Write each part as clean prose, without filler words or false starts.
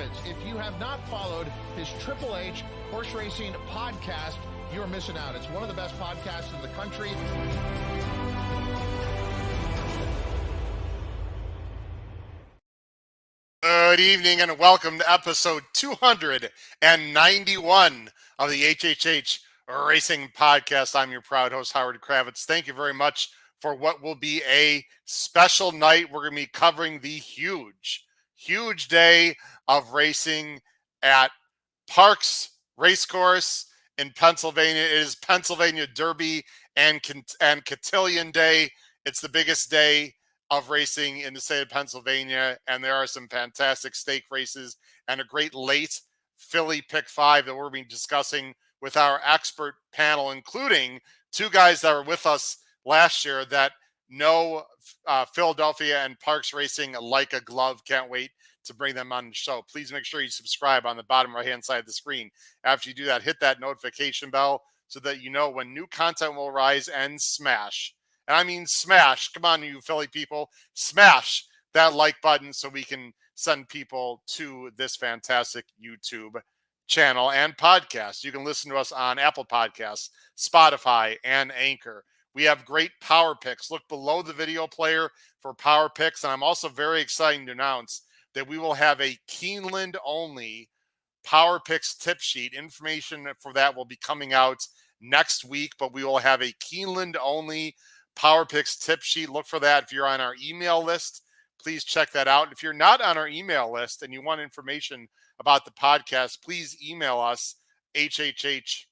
Profits. If you have not followed his Triple H Horse Racing podcast, you're missing out. It's one of the best podcasts in the country. Good evening and welcome to episode 291 of the HHH Racing Podcast. I'm your proud host, Howard Kravitz. Thank you very much for what will be a special night. We're going to be covering the huge day of racing at Parx Racecourse in Pennsylvania. It is Pennsylvania Derby and Cotillion Day. It's the biggest day of racing in the state of Pennsylvania, and there are some fantastic stake races and a great late Philly Pick 5 that we're going to be discussing with our expert panel, including two guys that were with us last year that know Philadelphia and Parx racing like a glove. Can't wait to bring them on the show. Please make sure you subscribe on the bottom right-hand side of the screen. After you do that, hit that notification bell so that you know when new content will rise, and smash. And I mean smash. Come on, you Philly people. Smash that like button so we can send people to this fantastic YouTube channel and podcast. You can listen to us on Apple Podcasts, Spotify, and Anchor. We have great power picks. Look below the video player for power picks. And I'm also very excited to announce that we will have a Keeneland-only power picks tip sheet. Information for that will be coming out next week, but we will have a Keeneland-only Power Picks tip sheet. Look for that if you're on our email list. Please check that out. If you're not on our email list and you want information about the podcast, please email us, HHH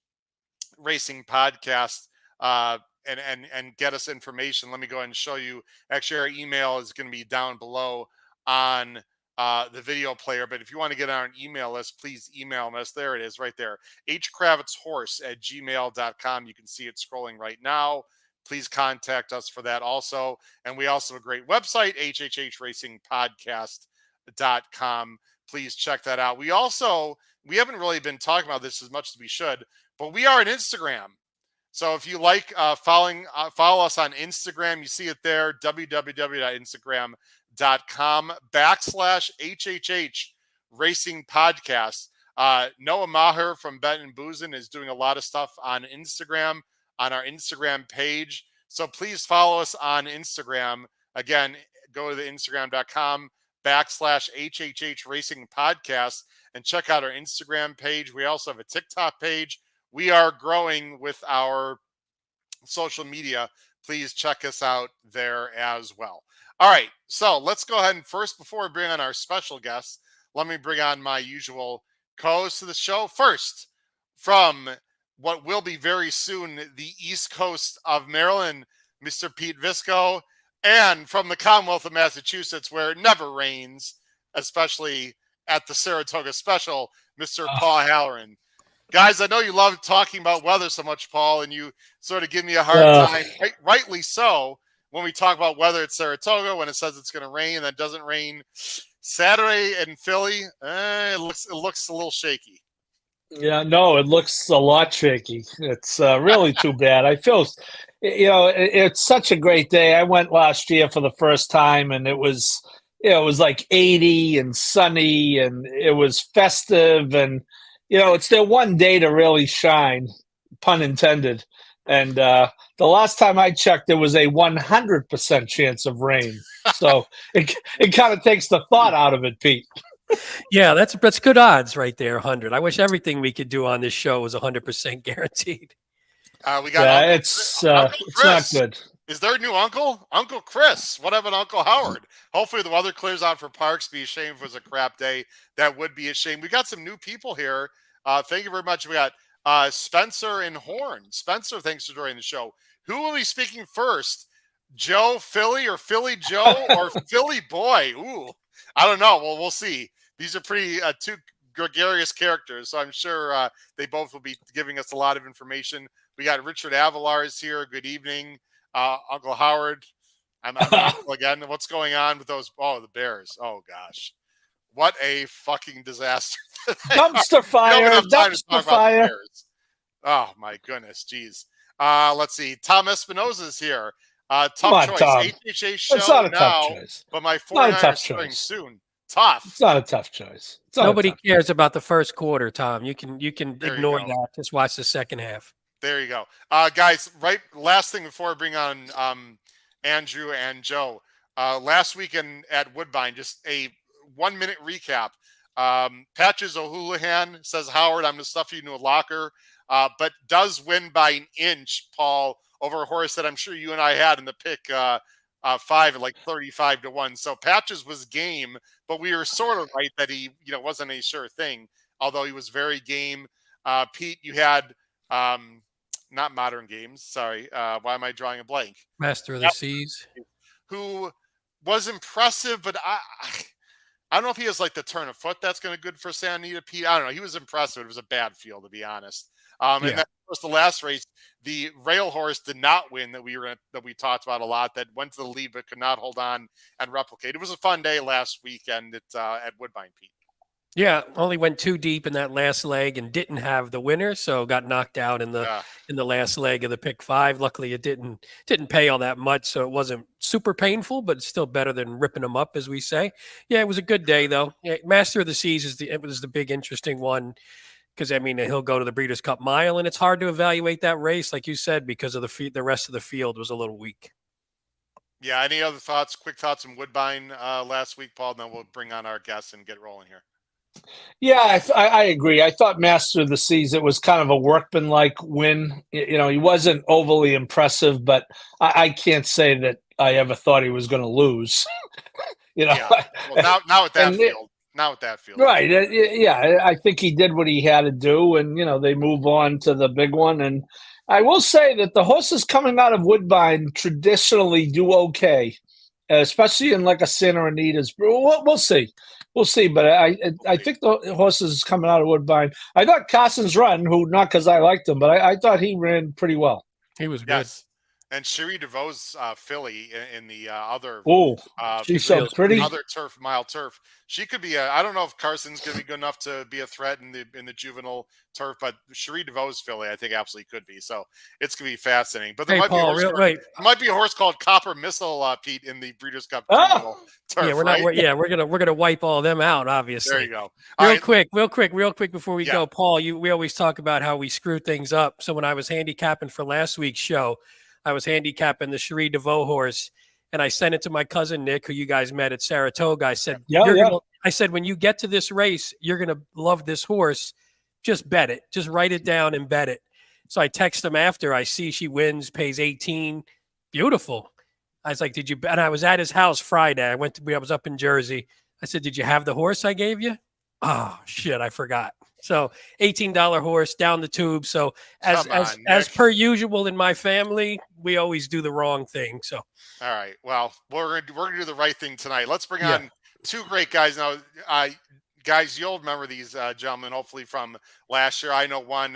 Racing Podcast, and get us information. Let me go ahead and show you. Actually, our email is going to be down below on the video player. But if you want to get on our email list, please email us. There it is right there. hkravitzhorse@gmail.com. You can see it scrolling right now. Please contact us for that also. And we also have a great website, hhhracingpodcast.com. Please check that out. We haven't really been talking about this as much as we should, but we are on Instagram. So if you like follow us on Instagram, you see it there, www.instagram.com/HHH Racing Podcast. Noah Maher from Benton and Boozin is doing a lot of stuff on Instagram, on our Instagram page. So please follow us on Instagram. Again, go to the Instagram.com/HHH Racing Podcast and check out our Instagram page. We also have a TikTok page. We are growing with our social media. Please check us out there as well. All right, so let's go ahead and first, before we bring on our special guests, let me bring on my usual co-host to the show. First, from what will be very soon the East Coast of Maryland, Mr. Pete Visco, and from the Commonwealth of Massachusetts, where it never rains, especially at the Saratoga Special, Mr. Paul Halloran. Guys, I know you love talking about weather so much, Paul, and you sort of give me a hard time, rightly so, when we talk about weather at Saratoga, when it says it's going to rain and then it doesn't rain. Saturday in Philly, it looks a little shaky. Yeah, no, it looks a lot shaky. It's really too bad. I feel, it's such a great day. I went last year for the first time, and it was like 80 and sunny, and it was festive, and it's their one day to really shine, pun intended. And the last time I checked, there was a 100% chance of rain. So it kind of takes the thought out of it, Pete. Yeah, that's good odds right there, 100. I wish everything we could do on this show was 100% guaranteed. We got it's not good. Is there a new uncle? Uncle Chris. What of an Uncle Howard? Hopefully the weather clears out for Parx. Be a shame if it was a crap day. That would be a shame. We got some new people here. Thank you very much. We got Spencer and Horn. Spencer, thanks for joining the show. Who will be speaking first? Joe Philly or Philly Joe or Philly Boy? Ooh, I don't know. Well, we'll see. These are pretty two gregarious characters, so I'm sure they both will be giving us a lot of information. We got Richard Avalars here. Good evening, Uncle Howard. I'm Uncle again. What's going on with those? Oh, the Bears. Oh, gosh. What a fucking disaster. Dumpster fire. Dumpster fire. Oh, my goodness. Jeez. Let's see. Tom Espinoza is here. Tough choice. Tom. HHA show it's not a now, tough choice. But my 49ers starting soon. tough. It's not a tough choice. Nobody cares about the first quarter, Tom. You can ignore go. that. Just watch the second half. There you go. Guys, last thing before I bring on Andrew and Joe. Last weekend at Woodbine, just a 1-minute recap. Patches O'Houlihan says, Howard, I'm going to stuff you into a locker, but does win by an inch, Paul, over a horse that I'm sure you and I had in the pick 5 at like 35-1. So Patches was game, but we were sort of right that he, wasn't a sure thing, although he was very game. Pete, you had not Modern Games. Sorry. Why am I drawing a blank? Master of the Seas. Who was impressive, but I don't know if he has like the turn of foot that's going to good for Santa Anita, Pete. I don't know. He was impressive. It was a bad field, to be honest. And that was the last race. The rail horse did not win that we talked about a lot, that went to the lead but could not hold on and replicate. It was a fun day last weekend at Woodbine, Pete. Yeah, only went too deep in that last leg and didn't have the winner, so got knocked out in the last leg of the pick 5. Luckily, it didn't pay all that much, so it wasn't super painful, but it's still better than ripping them up, as we say. Yeah, it was a good day though. Yeah, Master of the Seas was the big interesting one, because he'll go to the Breeders' Cup Mile, and it's hard to evaluate that race, like you said, because of the rest of the field was a little weak. Yeah. Any other thoughts? Quick thoughts on Woodbine last week, Paul? And then we'll bring on our guests and get rolling here. Yeah, I agree. I thought Master of the Seas, it was kind of a workman-like win. He wasn't overly impressive, but I can't say that I ever thought he was going to lose. Yeah. Well, now with that field. Now with that field. Right. Yeah, I think he did what he had to do, and, they move on to the big one. And I will say that the horses coming out of Woodbine traditionally do okay, especially in like a Santa Anita's. We'll see. We'll see, but I think the horses coming out of Woodbine. I thought Carson's Run, who not because I liked him, but I thought he ran pretty well. He was good. Yes. And Cherie DeVoe's filly in the other. Oh, she's so pretty. Other mile turf. She could be I don't know if Carson's going to be good enough to be a threat in the juvenile turf, but Cherie DeVoe's filly, I think, absolutely could be. So it's going to be fascinating. But there might be a horse called Copper Missile, Pete, in the Breeders' Cup juvenile turf. Yeah, we're gonna wipe all of them out. Obviously. There you go. Real quick before we go, Paul. We always talk about how we screw things up. So when I was handicapping for last week's show, I was handicapping the Cherie DeVoe horse, and I sent it to my cousin Nick, who you guys met at Saratoga. I said, I said, when you get to this race, you're gonna love this horse. Just bet it. Just write it down and bet it. So I text him after. I see she wins, pays 18. Beautiful. I was like, did you bet? And I was at his house Friday. I was up in Jersey. I said, did you have the horse I gave you? Oh shit, I forgot. So $18 horse down the tube. So as per usual in my family, we always do the wrong thing. So all right. Well, we're gonna do the right thing tonight. Let's bring on two great guys now. Guys, you'll remember these gentlemen hopefully from last year. I know one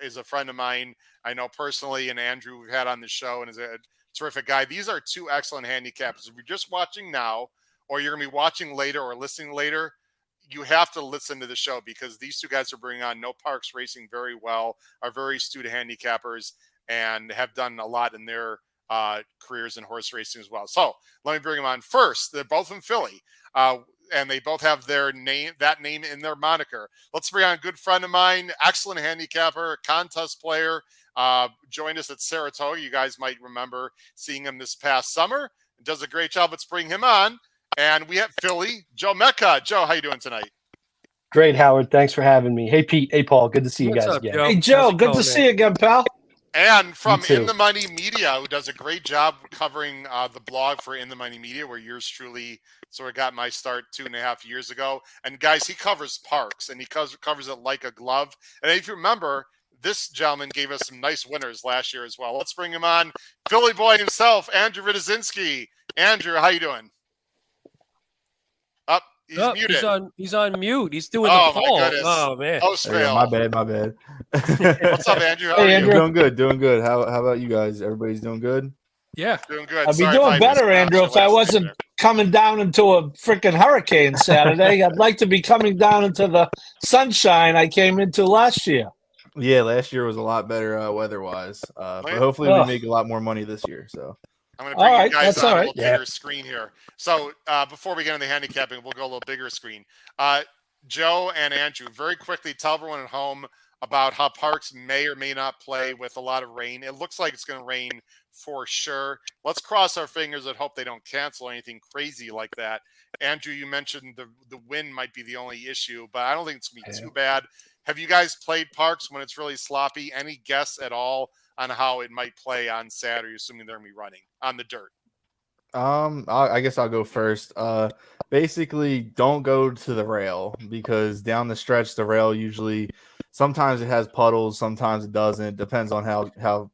is a friend of mine. I know personally, and Andrew we've had on the show and is a terrific guy. These are two excellent handicappers. If you're just watching now, or you're gonna be watching later or listening later, you have to listen to the show, because these two guys are bringing on No Parx Racing very well, are very astute handicappers, and have done a lot in their careers in horse racing as well. So let me bring them on first. They're both from Philly, and they both have that name in their moniker. Let's bring on a good friend of mine, excellent handicapper, contest player, joined us at Saratoga. You guys might remember seeing him this past summer. Does a great job. Let's bring him on. And we have Philly, Joe Metka. Joe, how you doing tonight? Great, Howard. Thanks for having me. Hey, Pete. Hey, Paul. Good to see you guys again. Hey, Joe. Good to see you again, pal. And from In the Money Media, who does a great job covering the blog for In the Money Media, where yours truly sort of got my start 2.5 years ago. And guys, he covers Parx, and he covers it like a glove. And if you remember, this gentleman gave us some nice winners last year as well. Let's bring him on. Philly boy himself, Andrew Rdesinski. Andrew, how you doing? He's muted. He's on mute. He's doing the poll. My goodness. Oh man. My bad. What's up, Andrew? Hey, Andrew. Doing good. How about you guys? Everybody's doing good? Yeah. Doing good. I'd be doing better, Andrew, if I wasn't coming down into a freaking hurricane Saturday. I'd like to be coming down into the sunshine I came into last year. Yeah, last year was a lot better weather-wise. But hopefully we make a lot more money this year. So I'm going to bring you guys on a little Yeah. bigger screen here. So before we get into the handicapping, we'll go a little bigger screen. Joe and Andrew, very quickly tell everyone at home about how Parx may or may not play with a lot of rain. It looks like it's going to rain for sure. Let's cross our fingers and hope they don't cancel anything crazy like that. Andrew, you mentioned the wind might be the only issue, but I don't think it's going to be too bad. Have you guys played Parx when it's really sloppy? Any guess at all on how it might play on Saturday, assuming they're going to be running on the dirt? I guess I'll go first. Basically, don't go to the rail because down the stretch, the rail usually sometimes it has puddles, sometimes it doesn't. Depends on how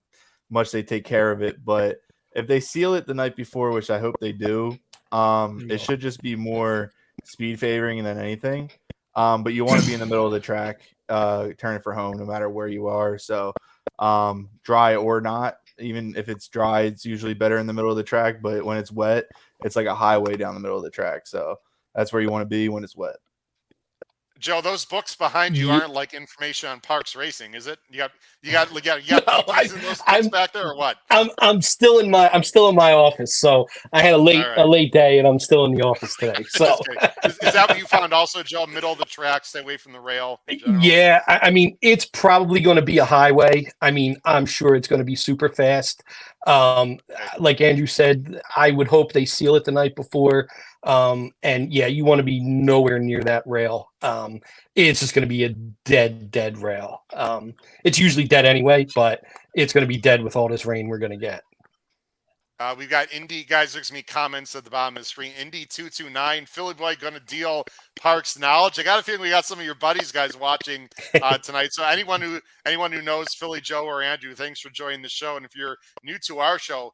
much they take care of it. But if they seal it the night before, which I hope they do, it should just be more speed favoring than anything. But you want to be in the middle of the track, turning for home, no matter where you are. So, dry or not. Even if it's dry, it's usually better in the middle of the track. But when it's wet, it's like a highway down the middle of the track. So that's where you want to be when it's wet. Joe, those books behind you aren't like information on Parx racing, is it? You got No, PTs in those books back there, or what? I'm still in my office, so I had a late day, and I'm still in the office today. So is that what you found also, Joe? Middle of the track, stay away from the rail. Yeah, I mean, it's probably going to be a highway. I mean, I'm sure it's going to be super fast. Like Andrew said, I would hope they seal it the night before. And yeah, you want to be nowhere near that rail. It's just going to be a dead rail. It's usually dead anyway, but it's going to be dead with all this rain we're going to get. We've got Indy guys. There's gonna be comments at the bottom of the screen. Indy 229, Philly boy gonna deal Parx knowledge. I got a feeling we got some of your buddies guys watching tonight. So anyone who knows Philly Joe or Andrew, thanks for joining the show. And if you're new to our show,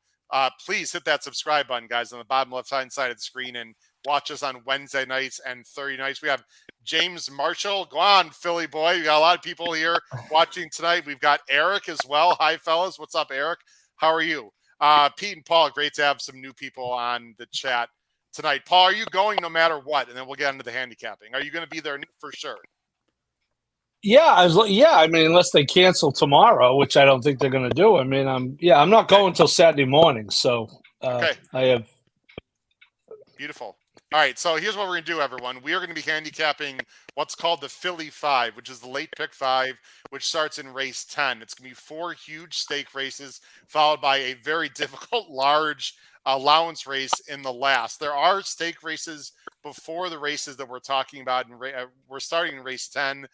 please hit that subscribe button, guys, on the bottom left hand side of the screen, and watch us on Wednesday nights and Thursday nights. We have James Marshall. Go on, Philly boy. We got a lot of people here watching tonight. We've got Eric as well. Hi, fellas. What's up, Eric? How are you? Pete and Paul, great to have some new people on the chat tonight. Paul, are you going no matter what? And then we'll get into the handicapping. Are you going to be there for sure? Yeah, I mean, unless they cancel tomorrow, which I don't think they're going to do. I mean, I'm not going until Saturday morning. So okay. I have. Beautiful. All right, so here's what we're going to do, everyone. We are going to be handicapping what's called the Philly 5, which is the late pick 5, which starts in race 10. It's going to be 4 huge stake races, followed by a very difficult, large allowance race in the last. There are stake races before the races that we're talking about. And we're starting in race 10.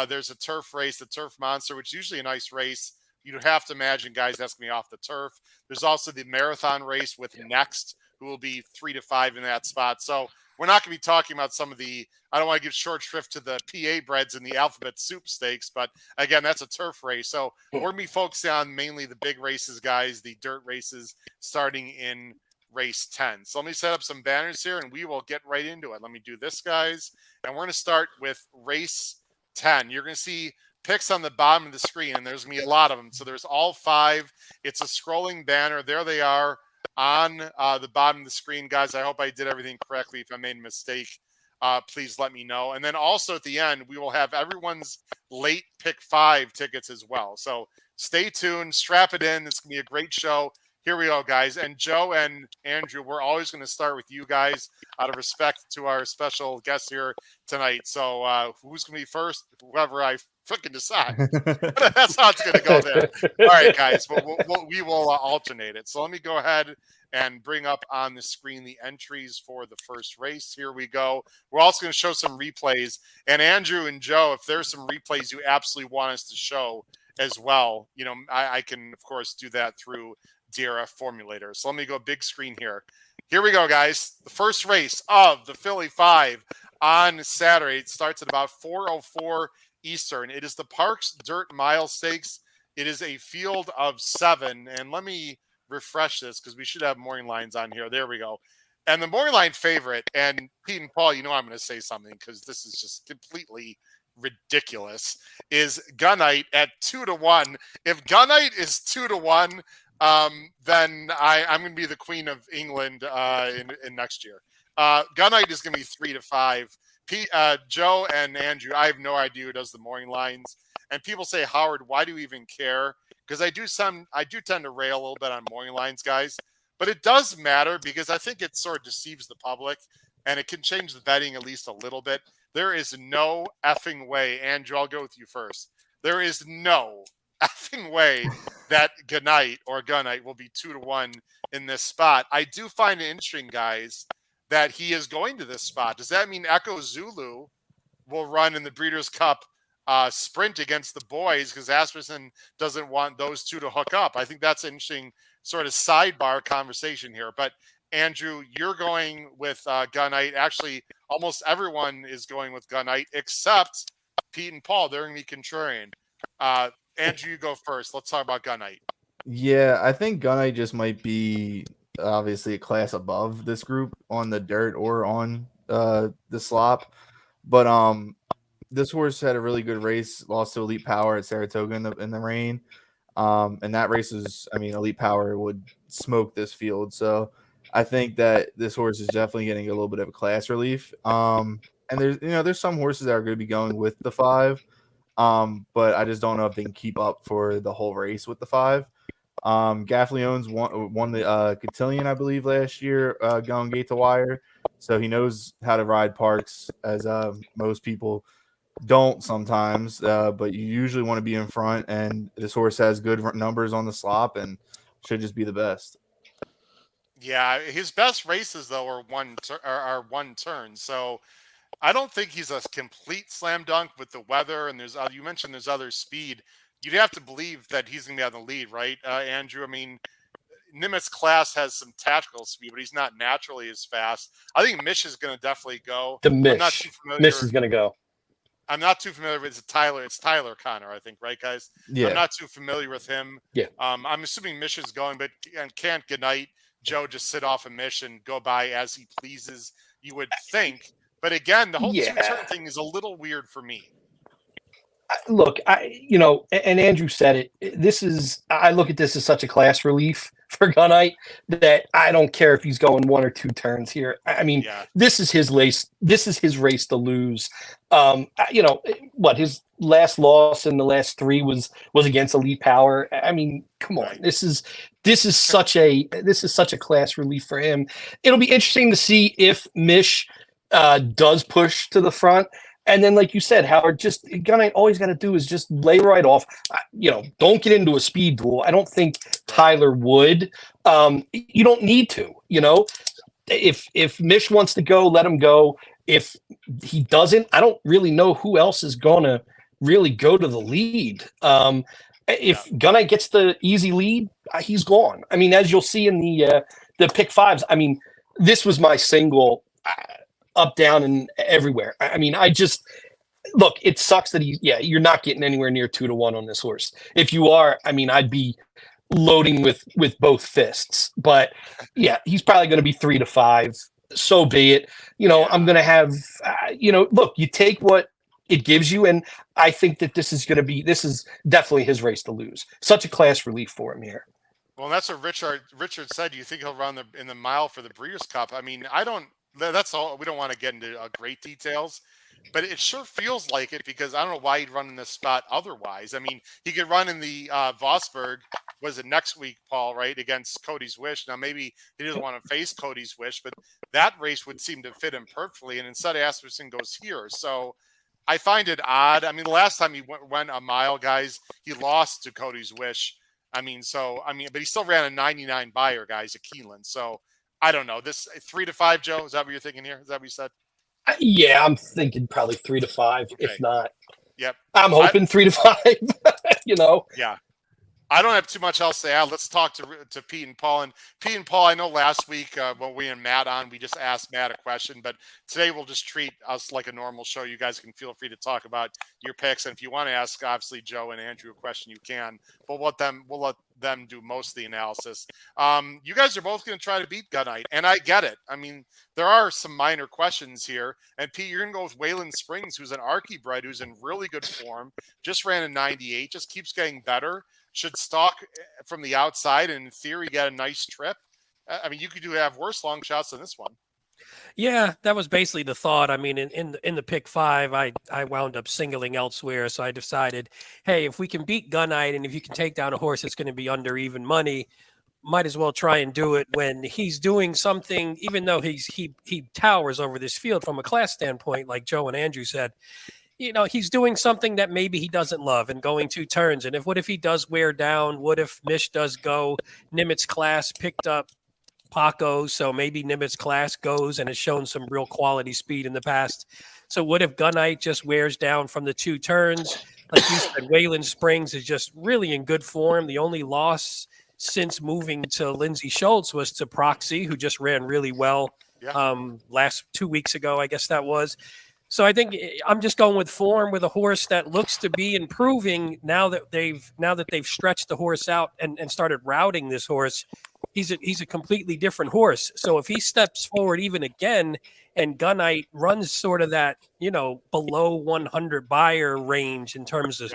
There's a turf race, the Turf Monster, which is usually a nice race. You'd have to imagine, guys, that's going to be off the turf. There's also the marathon race with Next, who will be 3 to 5 in that spot. So we're not going to be talking about some of the, I don't want to give short shrift to the PA breads and the alphabet soup stakes, but again, that's a turf race. So we're going to be focusing on mainly the big races, guys, the dirt races starting in race 10. So let me set up some banners here and we will get right into it. Let me do this, guys. And we're going to start with race 10. You're going to see picks on the bottom of the screen, and there's going to be a lot of them. So there's all 5. It's a scrolling banner. There they are on the bottom of the screen, guys. I hope I did everything correctly. If I made a mistake, please let me know. And then also at the end, we will have everyone's late pick 5 tickets as well. So stay tuned, strap it in. It's going to be a great show. Here we go, guys. And Joe and Andrew, we're always going to start with you guys out of respect to our special guest here tonight. So who's going to be first? Whoever I freaking decide. That's how it's going to go there. All right, guys. We will alternate it. So let me go ahead and bring up on the screen the entries for the first race. Here we go. We're also going to show some replays. And Andrew and Joe, if there's some replays you absolutely want us to show as well, you know, I can, of course, do that through DRF Formulator. So let me go big screen here. Here we go, guys. The first race of the Philly 5 on Saturday. It starts at about 4:04 Eastern. It is the Parx Dirt Mile Stakes. It is a field of 7. And let me refresh this because we should have morning lines on here. There we go. And the morning line favorite, and Pete and Paul, you know I'm going to say something because this is just completely ridiculous, is Gunite at 2 to 1. If Gunite is 2 to 1, then I'm going to be the Queen of England in next year. Gunite is going to be 3 to 5. Joe and Andrew, I have no idea who does the morning lines. And people say, Howard, why do you even care? Because I do tend to rail a little bit on morning lines, guys. but it does matter because I think it sort of deceives the public and it can change the betting at least a little bit. There is no effing way, Andrew, I'll go with you first. There is no effing way that Gunite will be 2-1 in this spot. I do find it interesting, guys, that he is going to this spot. Does that mean Echo Zulu will run in the Breeders' Cup sprint against the boys because Asmussen doesn't want those two to hook up? I think that's an interesting sort of sidebar conversation here. But Andrew, you're going with Gunite. Actually, almost everyone is going with Gunite except Pete and Paul. They're going to be contrarian. Andrew, you go first. Let's talk about Gunite. Yeah, I think Gunite just might be obviously a class above this group on the dirt or on the slop. But this horse had a really good race, lost to Elite Power at Saratoga in the rain. And that race is, I mean, Elite Power would smoke this field. So I think that this horse is definitely getting a little bit of a class relief. And there's some horses that are going to be going with the 5. But I just don't know if they can keep up for the whole race with the 5. Gaffleone's won the Cotillion, I believe, last year, going gate to wire. So he knows how to ride Parx, as most people don't sometimes. But you usually want to be in front, and this horse has good numbers on the slop and should just be the best. Yeah, his best races though are one turn. So I don't think he's a complete slam dunk with the weather. And you mentioned there's other speed. You'd have to believe that he's going to be on the lead, right, Andrew? I mean, Nimitz class has some tactical speed, but he's not naturally as fast. I think Mish is going to definitely go. Mish is going to go. I'm not too familiar with Tyler. It's Tyler Connor, I think, right, guys? Yeah. I'm not too familiar with him. Yeah. I'm assuming Mish is going, but can't Goodnight Joe just sit off a Mish and go by as he pleases? You would think, but again, the whole two-turn thing is a little weird for me. Look, and Andrew said it. I look at this as such a class relief for Gunite that I don't care if he's going 1 or 2 turns here. I mean, This is his race. This is his race to lose. His last loss in the last 3 was against Elite Power. I mean, come on. This is such a class relief for him. It'll be interesting to see if Mish does push to the front. And then, like you said, Howard, Gunite always got to do is just lay right off. Don't get into a speed duel. I don't think Tyler would. You don't need to. If Mish wants to go, let him go. If he doesn't, I don't really know who else is going to really go to the lead. If Gunite gets the easy lead, he's gone. I mean, as you'll see in the pick 5s, I mean, this was my single. Up, down, and everywhere. I mean, look, it sucks that you're not getting anywhere near 2-1 on this horse. If you are, I mean, I'd be loading with both fists. But yeah, he's probably going to be 3-5. So be it. I'm going to have, look, you take what it gives you. And I think that this is definitely his race to lose. Such a class relief for him here. Well, that's what Richard said. Do you think he'll run in the mile for the Breeders' Cup? I mean, that's all. We don't want to get into great details, but it sure feels like it because I don't know why he'd run in this spot otherwise. I mean, he could run in the Vosburg. Was it next week, Paul, right, against Cody's Wish? Now, maybe he doesn't want to face Cody's Wish, but that race would seem to fit him perfectly, and instead Asmussen goes here. So I find it odd. I mean, the last time he went a mile, guys, he lost to Cody's Wish. But he still ran a 99 buyer, guys, at Keeneland. So I don't know. This 3-5, Joe. Is that what you're thinking here? Is that what you said? Yeah, I'm thinking probably 3-5, okay. If not. Yep. I'm hoping 3-5. Yeah. I don't have too much else to add. Let's talk to Pete and Paul. And Pete and Paul, I know last week when we and Matt on, we just asked Matt a question, but today we'll just treat us like a normal show. You guys can feel free to talk about your picks, and if you want to ask, obviously, Joe and Andrew a question, you can. But we'll let them do most of the analysis. You guys are both going to try to beat Gunite, and I get it. I mean, there are some minor questions here. And Pete, you're going to go with Wayland Springs, who's an Archie bred, who's in really good form. Just ran a 98, just keeps getting better. Should stalk from the outside and in theory get a nice trip. I mean, you could have worse long shots than this one. Yeah, that was basically the thought. I mean, in the pick 5, I wound up singling elsewhere. So I decided, hey, if we can beat Gunite and if you can take down a horse that's going to be under even money, might as well try and do it when he's doing something, even though he towers over this field from a class standpoint, like Joe and Andrew said. He's doing something that maybe he doesn't love and going 2 turns. And what if he does wear down? What if Mish does go? Nimitz class picked up Paco, so maybe Nimitz class goes and has shown some real quality speed in the past. So what if Gunite just wears down from the 2 turns? Like you said, Waylon Springs is just really in good form. The only loss since moving to Lindsey Schultz was to Proxy, who just ran really well last 2 weeks ago, I guess that was. So I think I'm just going with form with a horse that looks to be improving now that they've stretched the horse out and started routing this horse. He's a completely different horse. So if he steps forward even again and Gunite runs sort of that, below 100 buyer range in terms of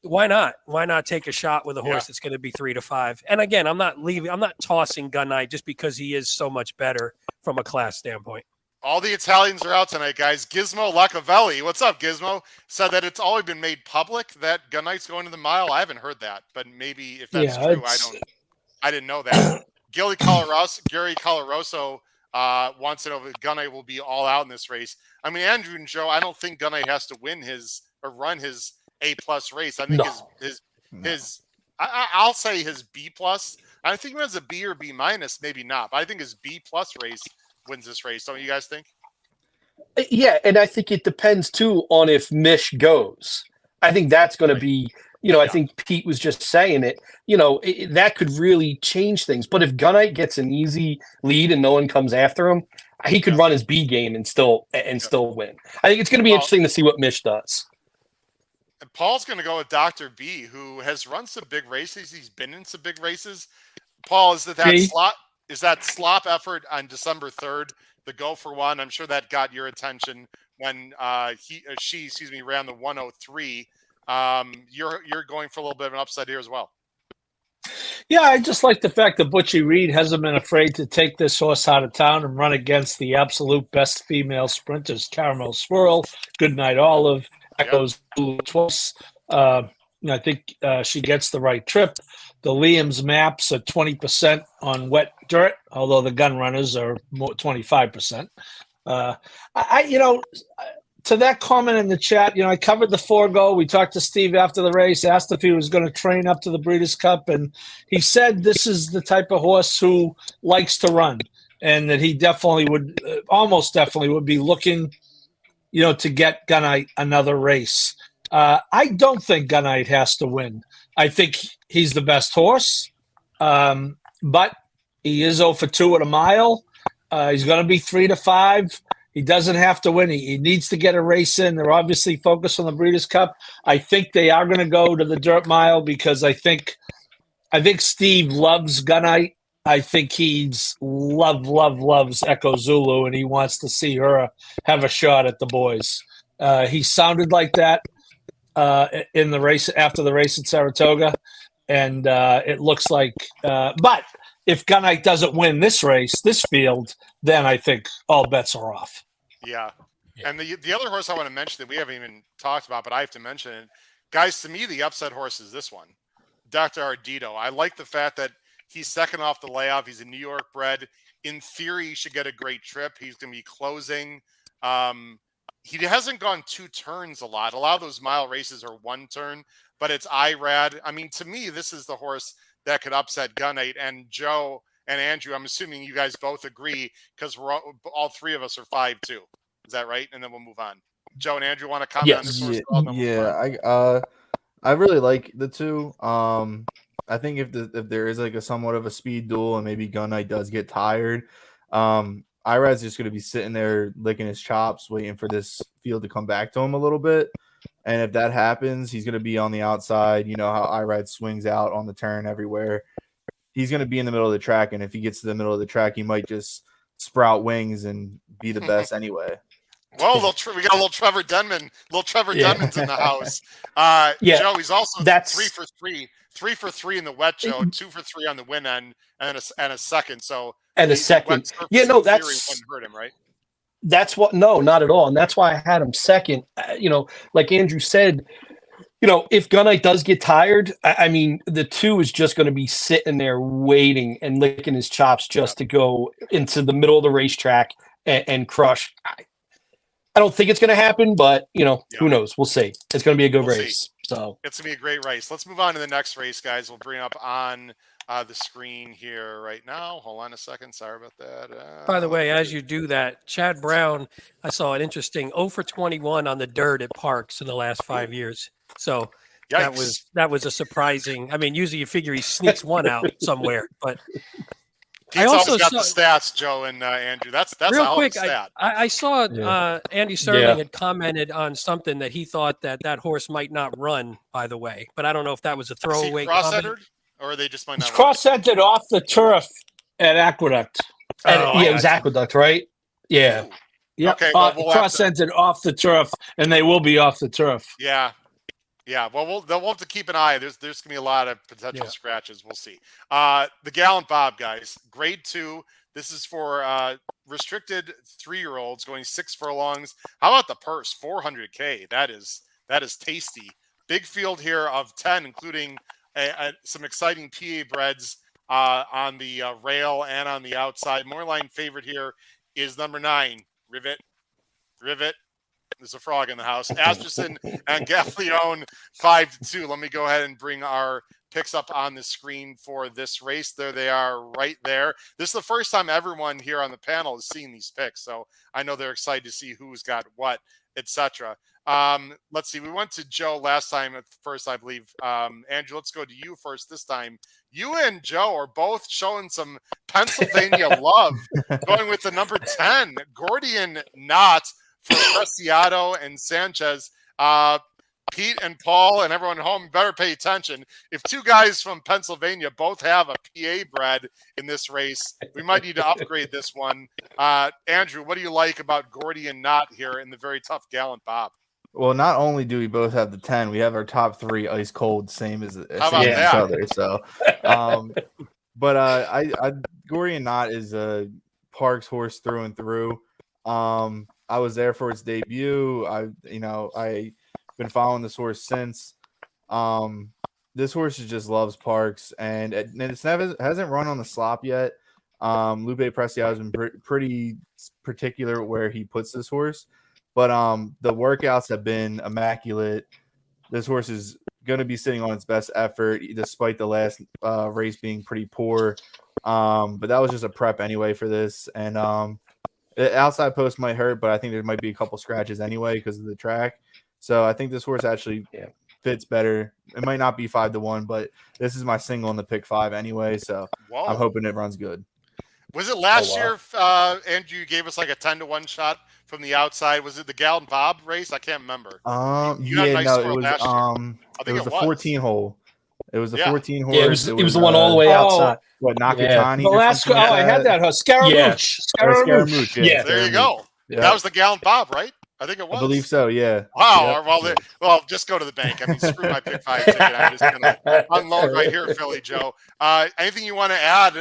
why not? Why not take a shot with a horse that's going to be 3 to 5? And again, I'm not tossing Gunite just because he is so much better from a class standpoint. All the Italians are out tonight, guys. Gizmo Lacavelli, what's up, Gizmo? Said that it's already been made public that Gunite's going to the mile. I haven't heard that, but maybe if that's true, I didn't know that. Gary Colaroso wants to know if Gunite will be all out in this race. I mean, Andrew and Joe, I don't think Gunite has to win run his A+ race. I think I'll say his B+. I think he runs a B or B-, maybe not. But I think his B+ race wins this race. Don't you guys think? Yeah, and I think it depends too on if Mish goes. I think that's going to be, I think Pete was just saying it, that could really change things. But if Gunite gets an easy lead and no one comes after him, he could run his B game and still win. I think it's going to be interesting to see what Mish does. And Paul's going to go with Dr. B, who has run some big races. He's been in some big races. Paul, is that slop effort on December 3rd, the go for one? I'm sure that got your attention when she ran the 103. You're going for a little bit of an upside here as well. Yeah, I just like the fact that Butchie Reed hasn't been afraid to take this horse out of town and run against the absolute best female sprinters, Caramel Swirl, Goodnight Olive, Echoes twice. I think she gets the right trip. The Liam's maps are 20% on wet dirt, although the gun runners are more 25%. To that comment in the chat, I covered the Forego. We talked to Steve after the race, asked if he was going to train up to the Breeders' Cup, and he said this is the type of horse who likes to run, and that he definitely would, almost definitely would be looking, to get Gunite another race. I don't think Gunite has to win. I think he's the best horse, but he is 0 for 2 at a mile. He's going to be 3 to 5. He doesn't have to win. He needs to get a race in. They're obviously focused on the Breeders' Cup. I think they are going to go to the dirt mile because I think Steve loves Gunite. I think he's loves Echo Zulu, and he wants to see her have a shot at the boys. He sounded like that in the race after the race at Saratoga, and it looks like. But if Gunite doesn't win this race, this field, then I think all bets are off. Yeah. And the other horse I want to mention that we haven't even talked about, but I have to mention it, guys. To me, the upset horse is this one, Dr. Ardito. I like the fact that he's second off the layoff. He's a New York bred. In theory, he should get a great trip. He's going to be closing. He hasn't gone 2 turns a lot. A lot of those mile races are 1 turn, but it's IRAD. I mean, to me, this is the horse that could upset Gunite. And Joe and Andrew, I'm assuming you guys both agree because we're all 3 of us are 5-2. Is that right? And then we'll move on. Joe and Andrew want to comment on this horse? I really like the 2. I think if there is like a somewhat of a speed duel and maybe Gunite does get tired, Irad's just going to be sitting there licking his chops, waiting for this field to come back to him a little bit. And if that happens, he's going to be on the outside. You know how Irad swings out on the turn everywhere. He's going to be in the middle of the track, and if he gets to the middle of the track, he might just sprout wings and be the best anyway. Well, we got a little Trevor Denman. Denman's in the house. Joe, he's also 3 for 3. 3 for 3 in the wet, Joe. 2 for 3 on the win end, and a second. So that's wouldn't hurt him, right? That's what. No, not at all. And that's why I had him second. Like Andrew said, if Gunite does get tired, I mean, the 2 is just going to be sitting there waiting and licking his chops just to go into the middle of the racetrack and crush. I don't think it's going to happen, but who knows? We'll see. It's going to be a good race. So it's going to be a great race. Let's move on to the next race, guys. We'll bring up on the screen here right now. Hold on a second. Sorry about that. By the way, as you do that, Chad Brown, I saw an interesting 0 for 21 on the dirt at Parx in the last 5 years. So Yikes. that was a surprising. I mean, usually you figure he sneaks one out somewhere, but Pete's always got the stats, Joe and Andrew. That's real a quick. stat. I saw Andy Serling had commented on something that he thought that horse might not run. By the way, but I don't know if that was a throwaway comment. Or they just might not. It's cross-centered off the turf at Aqueduct. It was Aqueduct, right? Yeah. Yeah. Okay. Well, cross-centered off the turf, and they will be off the turf. Yeah. Yeah. Well, we'll have to keep an eye. There's going to be a lot of potential scratches. We'll see. The Gallant Bob, guys, grade 2. This is for restricted 3-year-olds going 6 furlongs. How about the purse? $400K. That is tasty. Big field here of 10, including some exciting PA breds on the rail and on the outside. Moorline favorite here is number 9, Rivet. There's a frog in the house. Asterson and Gaffleone 5-2. Let me go ahead and bring our picks up on the screen for this race. There they are right there. This is the first time everyone here on the panel has seen these picks, so I know they're excited to see who's got what, etc. Let's see. We went to Joe last time at first, I believe. Andrew, let's go to you first this time. You and Joe are both showing some Pennsylvania love, going with the number 10, Gordian Knot for Preciado and Sanchez. Pete and Paul and everyone at home better pay attention. If 2 guys from Pennsylvania both have a PA bred in this race, we might need to upgrade this one. Andrew, what do you like about Gordian Knot here in the very tough Gallant Bob? Well, not only do we both have the 10, we have our top 3 ice cold, same as each other. So, but I Gordian Knot is a Parx horse through and through. I was there for its debut. I've been following this horse since. This horse just loves Parx, and it's hasn't run on the slop yet. Lupe Preciado has been pretty particular where he puts this horse. But the workouts have been immaculate. This horse is going to be sitting on its best effort, despite the last race being pretty poor. But that was just a prep anyway for this. And the outside post might hurt, but I think there might be a couple scratches anyway because of the track. So I think this horse actually fits better. It might not be 5-1, but this is my single in the pick 5 anyway. So I'm hoping it runs good. Was it last year, Andrew, you gave us like a 10-1 shot from the outside? Was it the Gallant Bob race? I can't remember. It was a 14 hole. It was a 14 hole. Yeah, it was the one all the way outside. What, Nakatani? The last I had that horse. Scaramouche. Scaramouche. Yeah. There you go. Yeah. That was the Gallant Bob, right? I think it was. I believe so, yeah. Wow. Well, just go to the bank. I mean, screw my pick 5 ticket. I'm just going to unload right here at Philly, Joe. Anything you want to add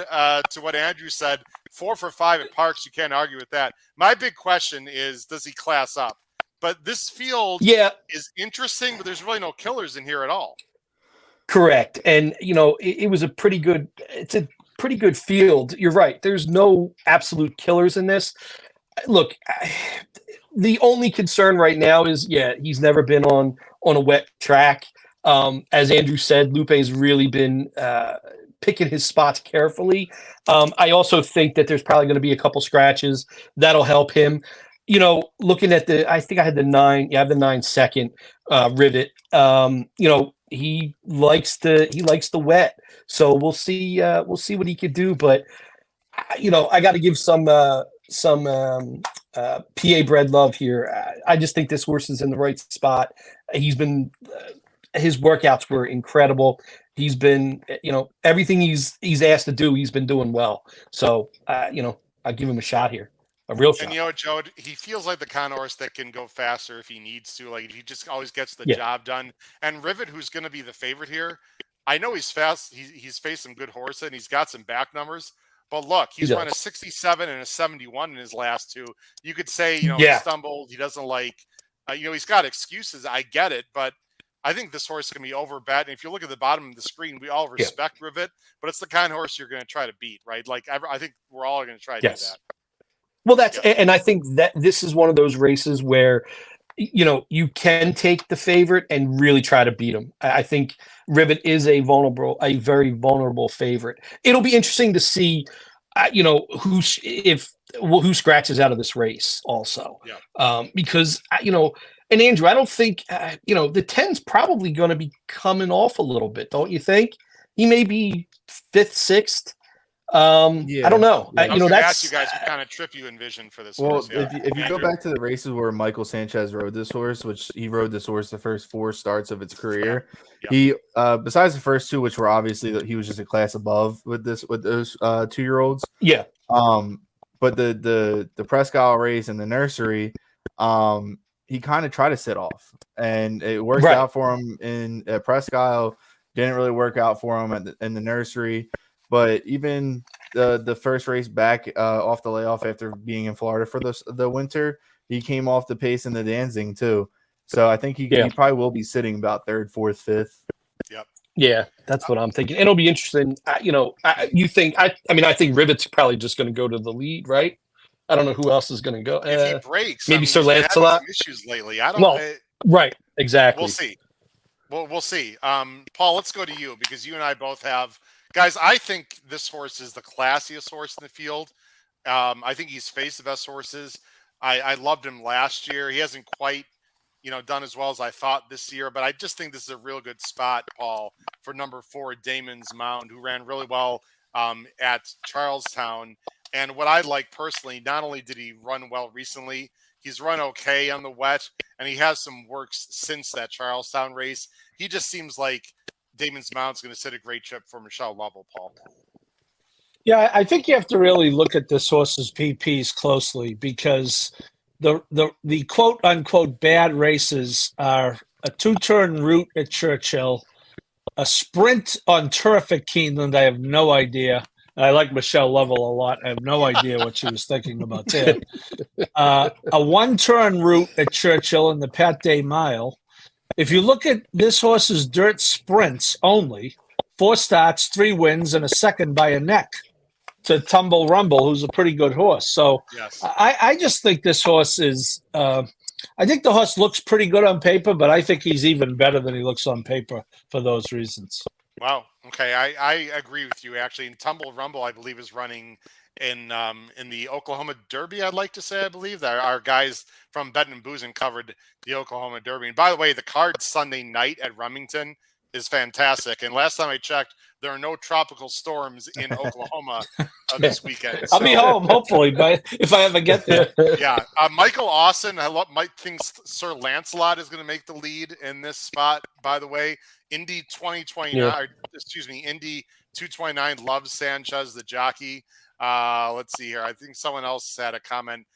to what Andrew said? 4 for 5 at Parx. You can't argue with that. My big question is, does he class up? But this field is interesting, but there's really no killers in here at all. Correct. And, it was it's a pretty good field. You're right. There's no absolute killers in this. Look, the only concern right now is, he's never been on a wet track. As Andrew said, Lupe's really been picking his spots carefully. I also think that there's probably going to be a couple scratches that'll help him. Looking at I think I had the 9. Yeah, I have the 9 second Rivet. He likes the wet. So we'll see what he could do. But I got to give some PA bred love here. I just think this horse is in the right spot. He's been his workouts were incredible. He's been, everything he's asked to do, he's been doing well. So, I'll give him a shot here. A real shot. And Joe, he feels like the kind of horse that can go faster if he needs to. Like, he just always gets the job done. And Rivet, who's going to be the favorite here, I know he's fast. He's faced some good horses and he's got some back numbers. But look, he's run a 67 and a 71 in his last 2. You could say, he stumbled. He doesn't like, he's got excuses. I get it. But I think this horse can be overbet. And if you look at the bottom of the screen, we all respect Rivet, but it's the kind of horse you're going to try to beat, right? Like I think we're all going to try to do that. Well, and I think that this is one of those races where, you can take the favorite and really try to beat him. I think Rivet is a very vulnerable favorite. It'll be interesting to see, who scratches out of this race also. Yeah. Because, and Andrew, I don't think, the 10's probably going to be coming off a little bit, don't you think? He may be 5th, 6th. I don't know. I was gonna ask you guys what kind of trip you envision for this horse. If you go back to the races where Michael Sanchez rode this horse, which he rode this horse the first 4 starts of its career, he besides the first 2, which were obviously he was just a class above with those 2-year-olds. Yeah. But the Presque Isle race and the nursery, he kind of tried to sit off, and it worked out for him at Presque Isle. Didn't really work out for him in the nursery. But even the first race back off the layoff after being in Florida for the winter, he came off the pace in the Danzig too. So I think he probably will be sitting about 3rd, 4th, 5th. Yep. Yeah, that's what I'm thinking. It'll be interesting. You think? I think Rivet's probably just going to go to the lead, right? I don't know who else is going to go. If he breaks, maybe Sir Lancelot. Issues lately. I don't. Right. Exactly. We'll see. We'll see. Paul, let's go to you because you and I both have. Guys, I think this horse is the classiest horse in the field. I think he's faced the best horses. I loved him last year. He hasn't quite, done as well as I thought this year, but I just think this is a real good spot, Paul, for number 4, Damon's Mound, who ran really well at Charlestown. And what I like personally, not only did he run well recently, he's run okay on the wet, and he has some works since that Charlestown race. He just seems like Damon's Mount's going to set a great trip for Michelle Lovell, Paul. Yeah, I think you have to really look at this horse's PPs closely because the quote unquote bad races are a 2-turn route at Churchill, a sprint on turf at Keeneland. I have no idea. I like Michelle Lovell a lot. I have no idea what she was thinking about there. A 1-turn route at Churchill in the Pat Day Mile. If you look at this horse's dirt sprints only, 4 starts, 3 wins, and a second by a neck to Tumble Rumble, who's a pretty good horse. So yes. I just think this horse is I think the horse looks pretty good on paper, but I think he's even better than he looks on paper for those reasons. Wow. Okay. I agree with you, actually. And Tumble Rumble, I believe, is running in the Oklahoma Derby, I'd like to say. I believe that our guys from Betting and Boozing covered the Oklahoma Derby. And by the way, the card Sunday night at Remington is fantastic. And last time I checked, there are no tropical storms in Oklahoma this weekend. I'll be home, hopefully, but if I ever get there. Yeah. Michael Austin, Mike thinks Sir Lancelot is going to make the lead in this spot, by the way. Indy 2029, Indy 229 loves Sanchez, the jockey. Let's see here. I think someone else had a comment.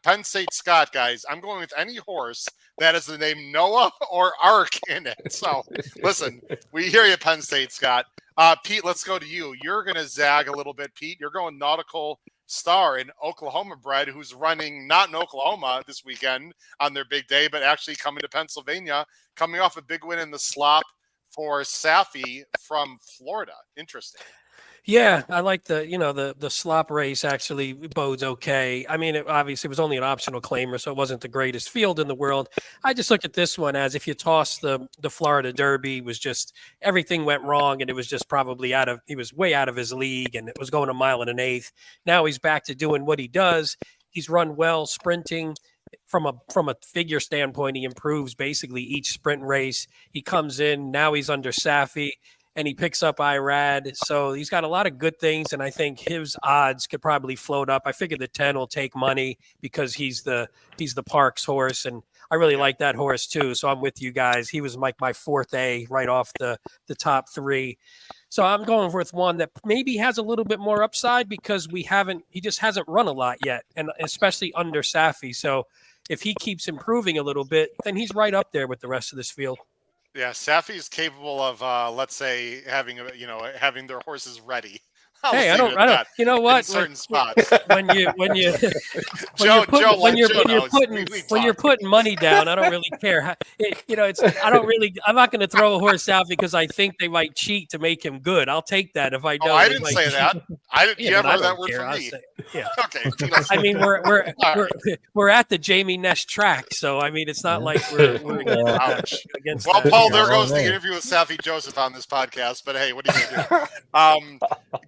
Penn State Scott, guys. I'm going with any horse that has the name Noah or Ark in it. So, listen, we hear you, Penn State Scott. Pete, let's go to you. You're going to zag a little bit, Pete. You're going Nautical Star, an Oklahoma bred who's running not in Oklahoma this weekend on their big day, but actually coming to Pennsylvania, coming off a big win in the slop for Safi from Florida. Interesting. Yeah, I like the slop race actually bodes okay. I mean, obviously it was only an optional claimer, so it wasn't the greatest field in the world. I just look at this one as if you toss the Florida Derby, was just everything went wrong, and it was just probably he was way out of his league, and it was going a mile and an eighth. Now he's back to doing what he does. He's run well sprinting. From a figure standpoint, he improves basically each sprint race. He comes in, now he's under Safi, and he picks up Irad. So he's got a lot of good things, and I think his odds could probably float up. I figure the 10 will take money because he's the Parx horse, and I really like that horse too. So I'm with you guys. He was like my 4th A right off the top 3. So I'm going with one that maybe has a little bit more upside because he just hasn't run a lot yet, and especially under Safi. So if he keeps improving a little bit, then he's right up there with the rest of this field. Yeah, Safi is capable of, let's say, having their horses ready. Hey, I leave don't. it at that. You know what? In certain spots. When you're putting money down, I don't really care. I'm not going to throw a horse out because I think they might cheat to make him good. I'll take that if I know. I didn't say that. You ever heard that word from me? Yeah. Okay. I mean, we're at the Jamie Nesh track, so I mean, it's not like we're against. Well, that. Paul, there goes the interview with Safi Joseph on this podcast. But hey, what are you gonna do?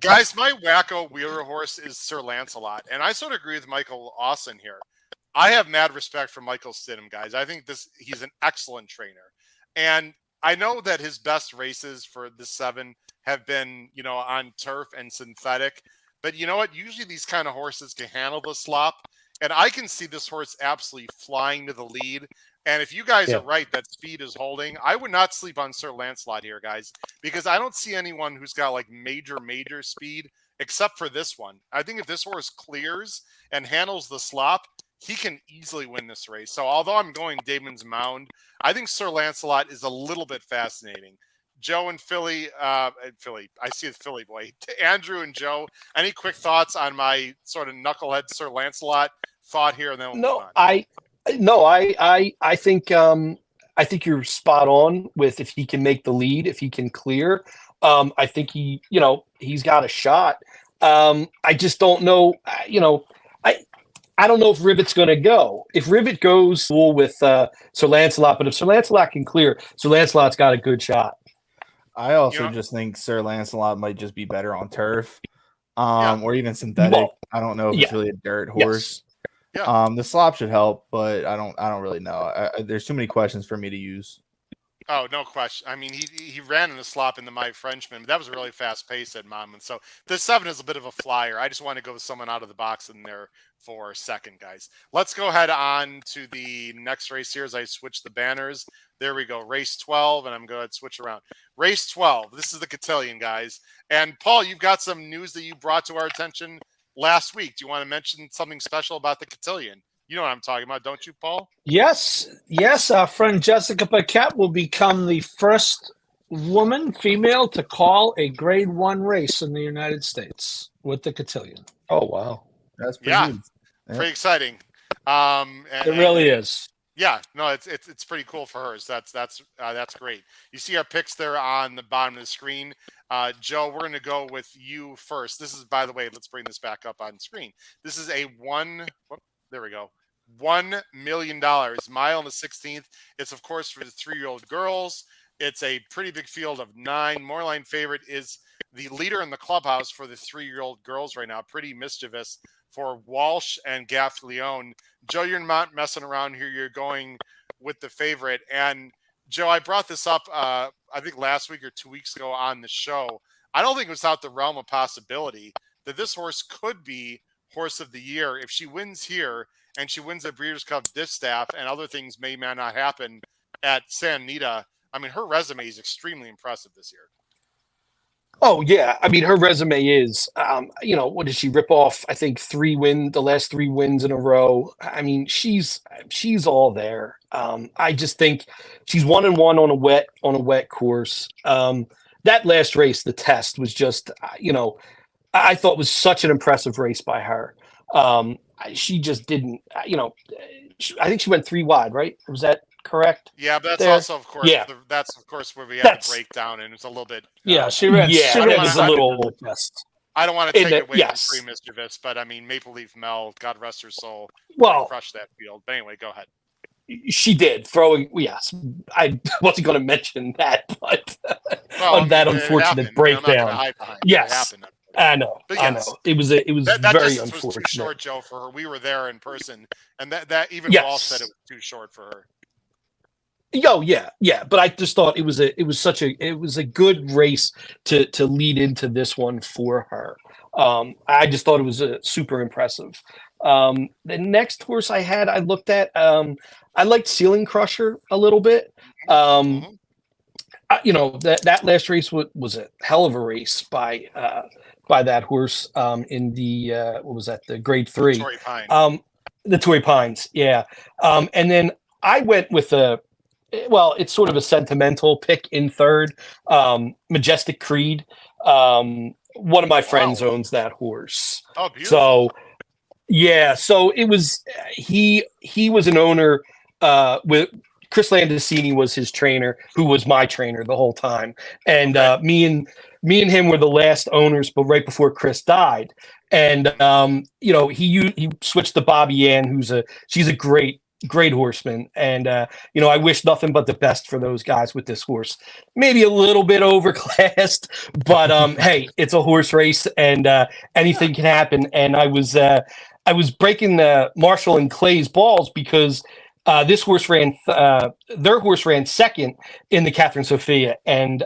Guys, my wacko wheeler horse is Sir Lancelot, and I sort of agree with Michael Austin here. I have mad respect for Michael Stidham, guys. I think he's an excellent trainer, and I know that his best races for the 7 have been, on turf and synthetic. But you know what? Usually these kind of horses can handle the slop, and I can see this horse absolutely flying to the lead. And if you guys are right that speed is holding, I would not sleep on Sir Lancelot here, guys, because I don't see anyone who's got like major speed except for this one. I think if this horse clears and handles the slop, he can easily win this race. So although I'm going Damon's Mound, I think Sir Lancelot is a little bit fascinating. Joe and Philly, I see a Philly boy. Andrew and Joe, any quick thoughts on my sort of knucklehead Sir Lancelot thought here? And then we'll move on. I think you're spot on with if he can make the lead, if he can clear. I think he's got a shot. I just don't know. I don't know if Rivet's going to go. If Rivet goes with Sir Lancelot, but if Sir Lancelot can clear, Sir Lancelot's got a good shot. I also just think Sir Lancelot might just be better on turf, or even synthetic. I don't know if it's really a dirt horse. Yeah. The slop should help, but I don't really know. There's too many questions for me to use. Oh, no question. I mean, he ran in the slop in the My Frenchman, but that was a really fast pace at Monmouth. So the 7 is a bit of a flyer. I just want to go with someone out of the box in there for a second, guys. Let's go ahead on to the next race here as I switch the banners. There we go. Race 12, and I'm going to switch around. Race 12. This is the Cotillion, guys. And Paul, you've got some news that you brought to our attention last week. Do you want to mention something special about the Cotillion? You know what I'm talking about, don't you, Paul? Yes. Our friend Jessica Paquette will become the first female, to call a Grade 1 race in the United States with the Cotillion. Oh, wow. That's pretty good. Pretty exciting. It really is. Yeah, no, it's pretty cool for her. So that's great. You see our picks there on the bottom of the screen. Joe, we're going to go with you first. This is, by the way, let's bring this back up on screen. This is a there we go. $1 million. Mile on the 16th. It's, of course, for the 3-year-old girls. It's a pretty big field of 9. Moorline favorite is the leader in the clubhouse for the 3-year-old girls right now. Pretty mischievous for Walsh and Gaff Leone. Joe, you're not messing around here. You're going with the favorite. And, Joe, I brought this up, I think last week or 2 weeks ago on the show. I don't think it was out the realm of possibility that this horse could be Horse of the Year if she wins here and she wins the Breeders' Cup Distaff, and other things may not happen at San Anita. I mean, her resume is extremely impressive this year. Oh yeah, I mean her resume is, what did she rip off? I think the last 3 wins in a row. I mean, she's all there. I just think she's 1-1 on a wet course. That last race, the test, was just, I thought was such an impressive race by her. She just didn't, I think she went 3 wide, right? Was that correct? Yeah, but that's also, of course, that's of course where we had the breakdown, and it's a little bit. She ran. It was a little test. I don't want to take it away from Free Mischievous, but I mean, Maple Leaf Mel, God rest her soul, crushed that field. But anyway, go ahead. She did throwing. Yes, I wasn't going to mention that, but on that unfortunate breakdown. Yes. I know. I know. It was that very unfortunate. Was too short, Joe, for her. We were there in person, and that even Wall said it was too short for her. Oh yeah. But I just thought it was a good race to lead into this one for her. I just thought it was super impressive. The next horse I looked at, I liked Ceiling Crusher a little bit. That last race was a hell of a race by that horse in the what was that, the Grade 3, Torrey Pines. The Torrey Pines, yeah. And then I went with it's sort of a sentimental pick in third, Majestic Creed. One of my friends Wow. owns that horse. Oh, beautiful. So yeah, so it was he was an owner with Chris Landesini was his trainer, who was my trainer the whole time. And Okay. me and him were the last owners, but right before Chris died. And he switched to Bobby Ann, she's a great horseman. And I wish nothing but the best for those guys with this horse. Maybe a little bit overclassed, but hey, it's a horse race, and anything can happen. And I was breaking Marshall and Clay's balls because this horse their horse ran second in the Catherine Sophia, and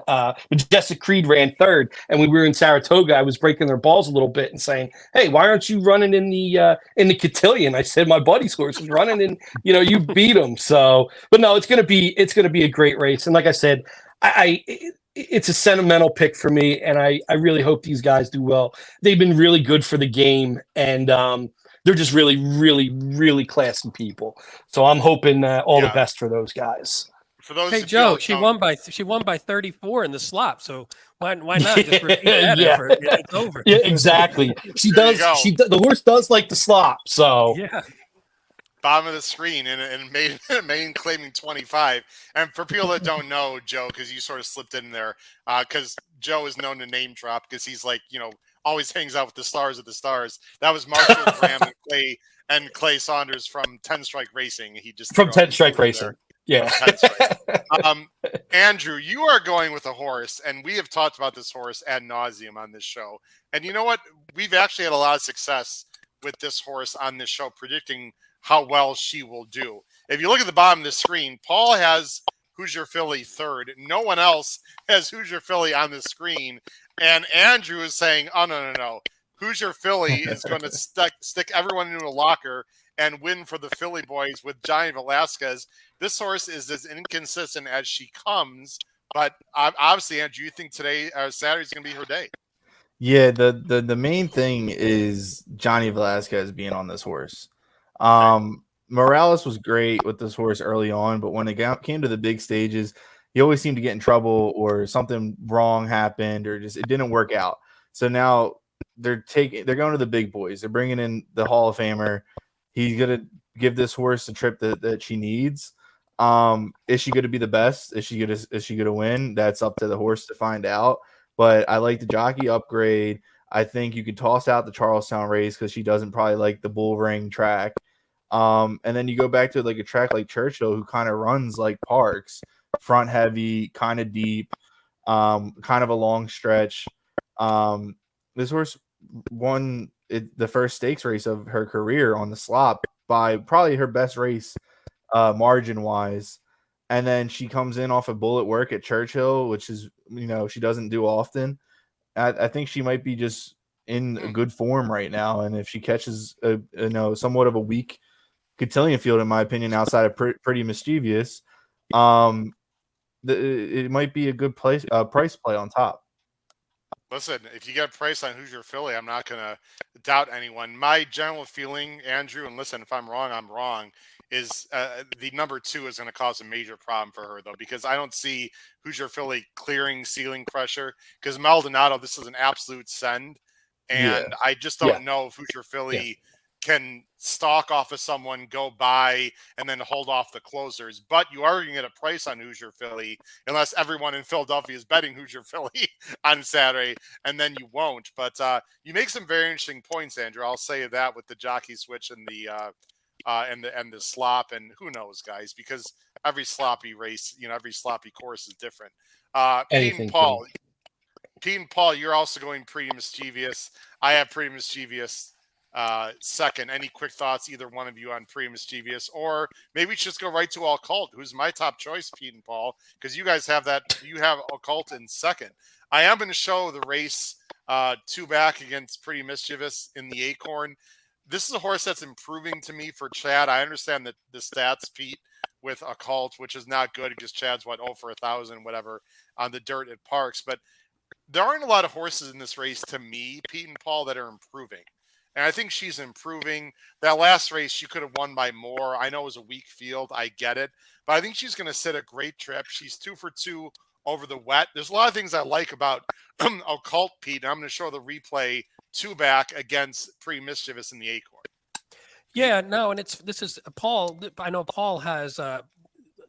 Majestic Creed ran third. And when we were in Saratoga, I was breaking their balls a little bit and saying, "Hey, why aren't you running in the Cotillion?" I said, "My buddy's horse is running, and you beat him." So, but no, it's gonna be a great race. And like I said, it's a sentimental pick for me, and I really hope these guys do well. They've been really good for the game, and they're just really, really, really classy people. So I'm hoping all the best for those guys. For those, hey Joe, she won by 34 in the slop. So why not just repeat that effort? Yeah, it's over. Yeah, exactly. She does. The horse does like the slop. So yeah. Bottom of the screen and main claiming 25. And for people that don't know Joe, because you sort of slipped in there, because Joe is known to name drop because he's like, always hangs out with the stars of the stars. That was Marshall Graham and Clay Saunders from 10 Strike Racing. He just from 10 Strike Racing. Yeah. Andrew, you are going with a horse, and we have talked about this horse ad nauseum on this show. And you know what? We've actually had a lot of success with this horse on this show, predicting how well she will do. If you look at the bottom of the screen, Paul has Hoosier Philly third. No one else has Hoosier Philly on the screen. And Andrew is saying, oh, no. Hoosier Philly is going to stick everyone into a locker and win for the Philly boys with Johnny Velasquez. This horse is as inconsistent as she comes. But obviously, Andrew, you think Saturday is going to be her day. Yeah, the main thing is Johnny Velasquez being on this horse. Morales was great with this horse early on, but when it came to the big stages, he always seemed to get in trouble or something wrong happened or just it didn't work out. So now they're going to the big boys. They're bringing in the Hall of Famer. He's gonna give this horse the trip that she needs. Is she gonna be the best? Is she gonna win? That's up to the horse to find out. But I like the jockey upgrade. I think you could toss out the Charlestown race because she doesn't probably like the bull ring track. And then you go back to like a track like Churchill, who kind of runs like Parx, front heavy, kind of deep, kind of a long stretch. This horse won the first stakes race of her career on the slop by probably her best race margin wise. And then she comes in off a bullet work at Churchill, which is, she doesn't do often. I think she might be just in a good form right now. And if she catches somewhat of a weak Cotillion field, in my opinion, outside of Pretty Mischievous, it might be a good price play on top. Listen, if you get a price on Hoosier Philly, I'm not going to doubt anyone. My general feeling, Andrew, and listen, if I'm wrong, I'm wrong, is the number 2 is going to cause a major problem for her, though, because I don't see Hoosier Philly clearing ceiling pressure because Maldonado, this is an absolute send. And I just don't know if Hoosier Philly can stalk off of someone, go by, and then hold off the closers. But you are going to get a price on Hoosier Philly unless everyone in Philadelphia is betting Hoosier Philly on Saturday, and then you won't. But you make some very interesting points, Andrew. I'll say that with the jockey switch and the slop, and who knows, guys, because every sloppy race, every sloppy course is different. Pete and Paul, you're also going Pretty Mischievous. I have Pretty Mischievous second. Any quick thoughts, either one of you, on Pretty Mischievous, or maybe we should just go right to Occult, who's my top choice, Pete and Paul, because you guys have that. You have Occult in second. I am going to show the race 2 back against Pretty Mischievous in the Acorn. This is a horse that's improving to me for Chad. I understand that the stats, Pete, with Occult, which is not good because Chad's 0 for 1,000, whatever, on the dirt at Parx, but there aren't a lot of horses in this race to me, Pete and Paul, that are improving. And I think she's improving. That last race, she could have won by more. I know it was a weak field. I get it. But I think she's going to sit a great trip. She's 2 for 2 over the wet. There's a lot of things I like about Occult, Pete, and I'm going to show the replay 2-back against Pretty Mischievous in the Acorn. Yeah, no, and this is Paul. I know Paul has.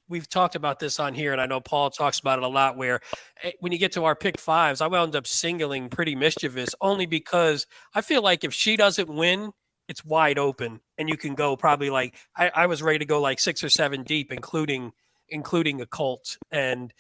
We've talked about this on here, and I know Paul talks about it a lot. Where when you get to our pick fives, I wound up singling Pretty Mischievous only because I feel like if she doesn't win, it's wide open, and you can go probably like I was ready to go like 6 or 7 deep, including Occult. And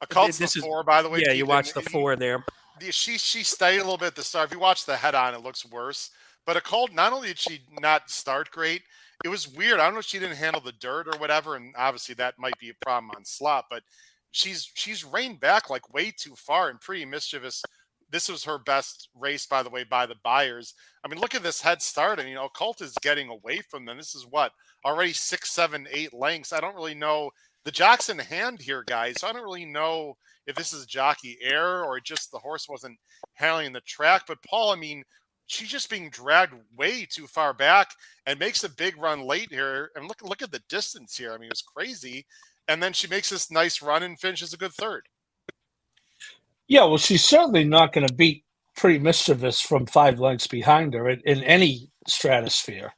Occult's the 4, by the way. Yeah, you watch the 4 there. She stayed a little bit at the start. If you watch the head-on, it looks worse. But Occult, not only did she not start great, it was weird. I don't know if she didn't handle the dirt or whatever, and obviously that might be a problem on slot, but she's reined back like way too far and Pretty Mischievous. This was her best race, by the way, by the buyers. I mean, look at this head start. I mean, Occult is getting away from them. This is what? Already 6, 7, 8 lengths. I don't really know. The jock's in hand here, guys, so I don't really know if this is jockey error or just the horse wasn't handling the track. But Paul, I mean, she's just being dragged way too far back and makes a big run late here. And look at the distance here. I mean, it's crazy. And then she makes this nice run and finishes a good third. Yeah, well, she's certainly not going to beat Pretty Mischievous from 5 lengths behind her in any stratosphere.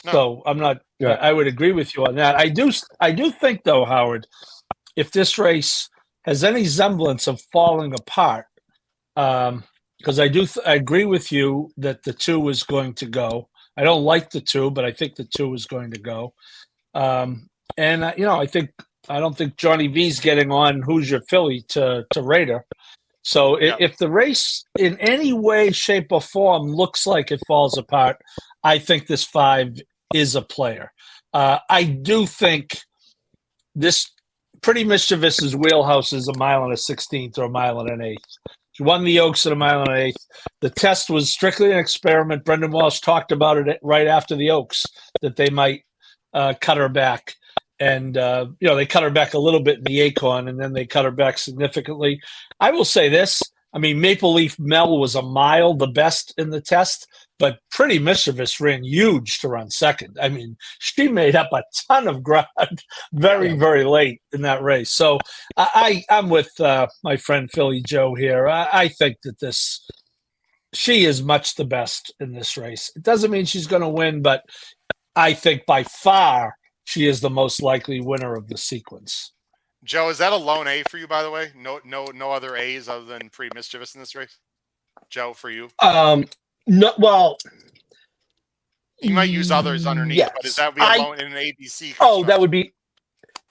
No. So I'm not. Yeah. I would agree with you on that. I do think, though, Howard, if this race has any semblance of falling apart, because I agree with you that the 2 is going to go. I don't like the 2, but I think the 2 is going to go. And I don't think Johnny V's getting on Who's Your Filly to Raider. So if the race in any way, shape, or form looks like it falls apart, I think this 5 is a player. I do think this Pretty Mischievous's wheelhouse is 1 1/16 or 1 1/8. She won the Oaks at 1 1/8. The test was strictly an experiment. Brendan Walsh talked about it right after the Oaks that they might cut her back. And, they cut her back a little bit in the Acorn, and then they cut her back significantly. I will say this. I mean, Maple Leaf Mel was a mile the best in the test, but Pretty Mischievous ran huge to run second. I mean, she made up a ton of ground very, very late in that race. So I'm with my friend Philly Joe here. I think that she is much the best in this race. It doesn't mean she's going to win, but I think by far she is the most likely winner of the sequence. Joe, is that a lone A for you, by the way? No other A's other than Pretty Mischievous in this race? Joe, for you? No, well, you might use others underneath, yes. But is that alone in an ABC? That would be,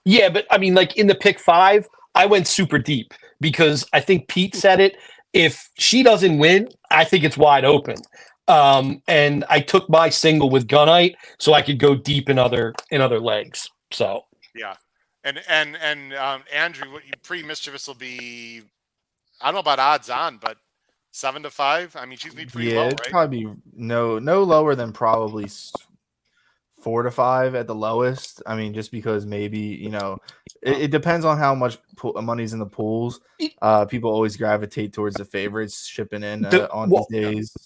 yeah. But I mean, like in the pick 5, I went super deep because I think Pete said it. If she doesn't win, I think it's wide open. And I took my single with Gunite so I could go deep in other legs. So yeah. And Andrew, Pretty Mischievous will be, I don't know about odds on, but 7 to 5. I mean, she's be pretty low, right? It'd probably be no lower than probably 4 to 5 at the lowest. I mean, just because maybe it depends on how much money's in the pools. People always gravitate towards the favorites shipping in on these days.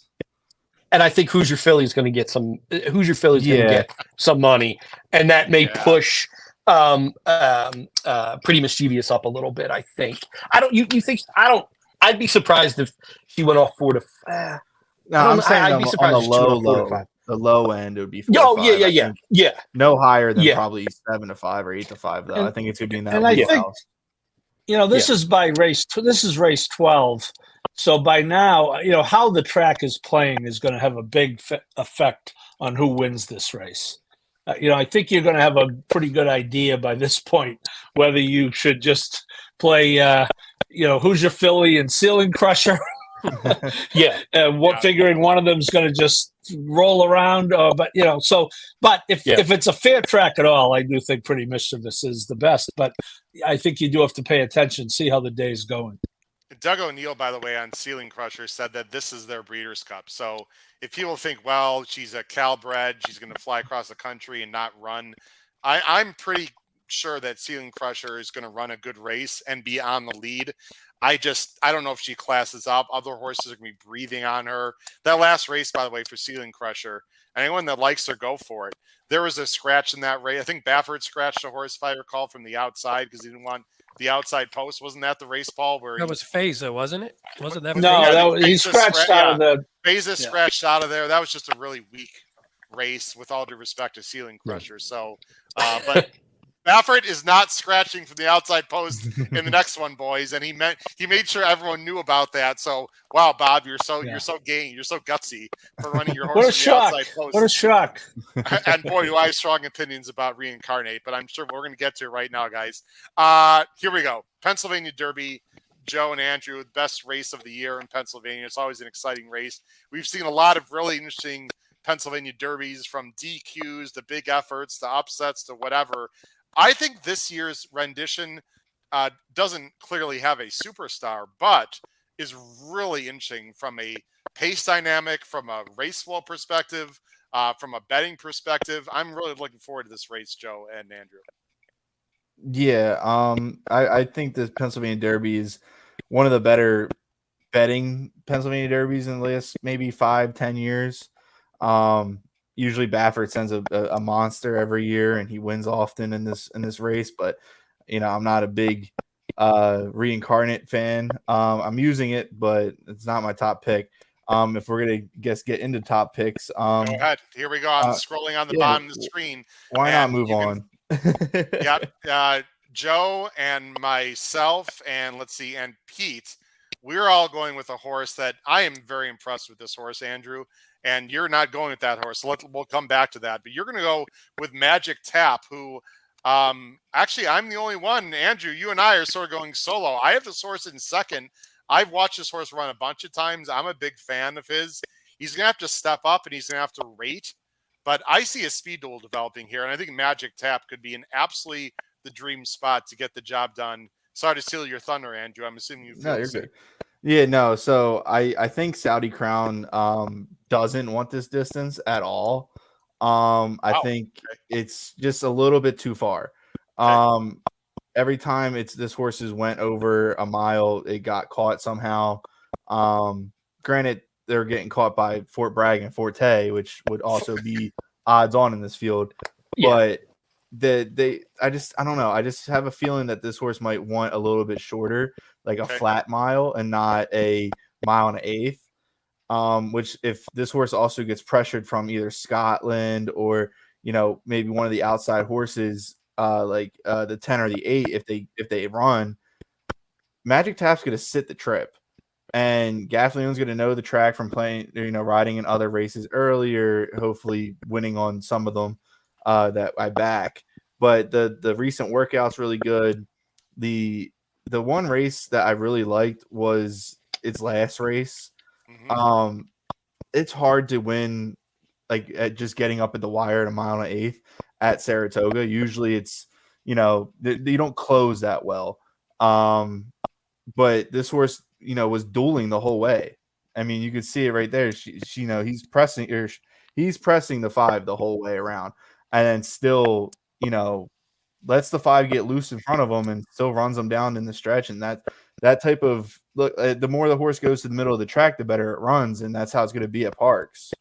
And I think Who's Your Filly is going to get some. Who's Your Filly is going to get some money, and that may push Pretty Mischievous up a little bit. I think. I don't. You think? I don't. I'd be surprised if she went off 4 to 5. No, I'm saying I'd be surprised on the low end it would be 4 to 5. Yeah. No higher than probably 7 to 5 or 8 to 5 though. I think it's gonna be in that. And I think this is by race. This is race 12. So by now, how the track is playing is going to have a big effect on who wins this race. I think you're going to have a pretty good idea by this point whether you should just play, Who's Your Filly and Ceiling Crusher. Figuring one of them is going to just roll around. But if it's a fair track at all, I do think Pretty Mischievous is the best. But I think you do have to pay attention, see how the day is going. Doug O'Neill, by the way, on Ceiling Crusher said that this is their Breeders' Cup. So if people think, well, she's a Calbred, she's going to fly across the country and not run, I'm pretty sure that Ceiling Crusher is going to run a good race and be on the lead. I don't know if she classes up. Other horses are going to be breathing on her. That last race, by the way, for Ceiling Crusher, anyone that likes her, go for it. There was a scratch in that race. I think Baffert scratched a horse, if I recall, from the outside because he didn't want the outside post. Wasn't that the race, Paul? Where that was Feza, wasn't it? Wasn't that No, Feza? he scratched out of the. Feza scratched out of there. That was just a really weak race, with all due respect to Ceiling Crusher. So, but Baffert is not scratching from the outside post in the next one, boys, and he made sure everyone knew about that. So, wow, Bob, you're so game, you're so gutsy for running your horse from the outside post. What a shock! And boy, do I have strong opinions about Reincarnate, but I'm sure we're going to get to it right now, guys. Here we go. Pennsylvania Derby. Joe and Andrew, the best race of the year in Pennsylvania. It's always an exciting race. We've seen a lot of really interesting Pennsylvania Derbies, from DQs to big efforts to upsets to whatever. I think this year's rendition doesn't clearly have a superstar, but is really interesting from a pace dynamic, from a race flow perspective, from a betting perspective. I'm really looking forward to this race, Joe and Andrew. Yeah, I think the Pennsylvania Derby is one of the better betting Pennsylvania Derbies in the last maybe 5-10 years. Usually Baffert sends a monster every year, and he wins often in this race. But I'm not a big Reincarnate fan. I'm using it, but it's not my top pick. If we're gonna get into top picks, go ahead. Here we go. I'm scrolling on the bottom of the screen. Why not move on? Yep. Joe and myself, and and Pete, we're all going with a horse that I am very impressed with. This horse, Andrew, and you're not going with that horse. So we'll come back to that. But you're going to go with Magic Tap, who actually I'm the only one. Andrew, you and I are sort of going solo. I have this horse in second. I've watched this horse run a bunch of times. I'm a big fan of his. He's going to have to step up, and he's going to have to rate. But I see a speed duel developing here, and I think Magic Tap could be an absolutely the dream spot to get the job done. Sorry to steal your thunder, Andrew. I'm assuming you feel no, you're good. Yeah, no. So I think Saudi Crown doesn't want this distance at all. I think it's just a little bit too far. Every time this horses went over a mile, it got caught somehow. Granted, they're getting caught by Fort Bragg and Forte, which would also be odds on in this field. Yeah. But I don't know. I just have a feeling that this horse might want a little bit shorter, like a flat mile and not a mile and an eighth. Which if this horse also gets pressured from either Scotland or, maybe one of the outside horses, like the 10 or the 8, if they run, Magic Tap's going to sit the trip. And Gaffleon's going to know the track from playing, riding in other races earlier, hopefully winning on some of them that I back. But the recent workout's really good. The one race that I really liked was its last race. Mm-hmm. It's hard to win like at just getting up at the wire at a mile and an eighth at Saratoga. Usually it's, you don't close that well. But this horse, was dueling the whole way. I mean, you could see it right there. He's pressing the 5 the whole way around, and then still, lets the 5 get loose in front of him and still runs them down in the stretch. And that type of look, the more the horse goes to the middle of the track, the better it runs, and that's how it's going to be at Parx.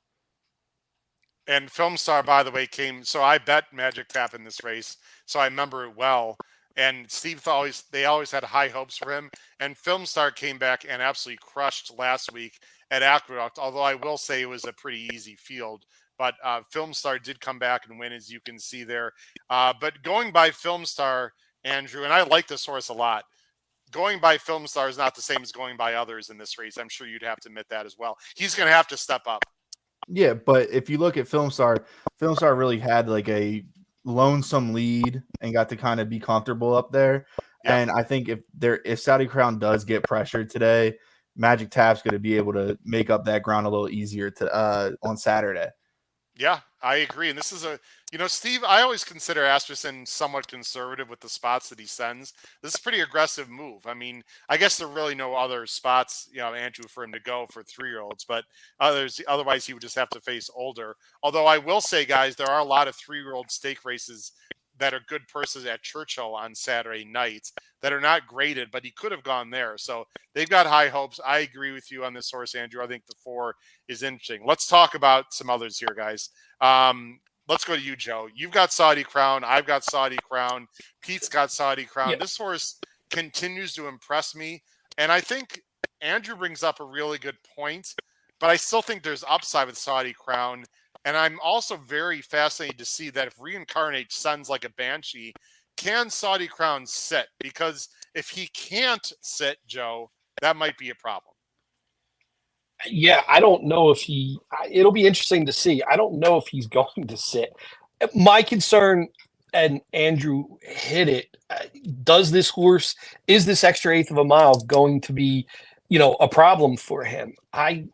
And Film Star, by the way, so I bet Magic Tap in this race, so I remember it well. And Steve they always had high hopes for him. And Film Star came back and absolutely crushed last week at Aqueduct, although I will say it was a pretty easy field. But Film Star did come back and win, as you can see there. But going by Film Star, Andrew, and I like this horse a lot, going by Film Star is not the same as going by others in this race. I'm sure you'd have to admit that as well. He's going to have to step up. Yeah, but if you look at Film Star really had like a lonesome lead and got to kind of be comfortable up there. Yep. And I think if Saudi Crown does get pressured today, Magic Tap's going to be able to make up that ground a little easier on Saturday. Yeah, I agree. And this is Steve, I always consider Asmussen somewhat conservative with the spots that he sends. This is a pretty aggressive move. I mean, I guess there are really no other spots, Andrew, for him to go for 3-year-olds, but otherwise he would just have to face older. Although I will say, guys, there are a lot of 3-year-old stake races that are good purses at Churchill on Saturday night that are not graded, but he could have gone there. So they've got high hopes. I agree with you on this horse, Andrew. I think the 4 is interesting. Let's talk about some others here, guys. Let's go to you, Joe. You've got Saudi Crown. I've got Saudi Crown. Pete's got Saudi Crown. Yeah. This horse continues to impress me. And I think Andrew brings up a really good point, but I still think there's upside with Saudi Crown. And I'm also very fascinated to see that if Reincarnate sends like a Banshee, can Saudi Crown sit? Because if he can't sit, Joe, that might be a problem. Yeah, I don't know if it'll be interesting to see. I don't know if he's going to sit. My concern, and Andrew hit it, is this extra eighth of a mile going to be, a problem for him? I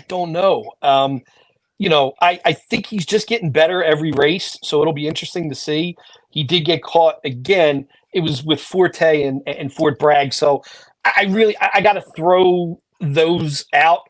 don't know. I think he's just getting better every race, so it'll be interesting to see. He did get caught again. It was with Forte and Fort Bragg, so I got to throw those out.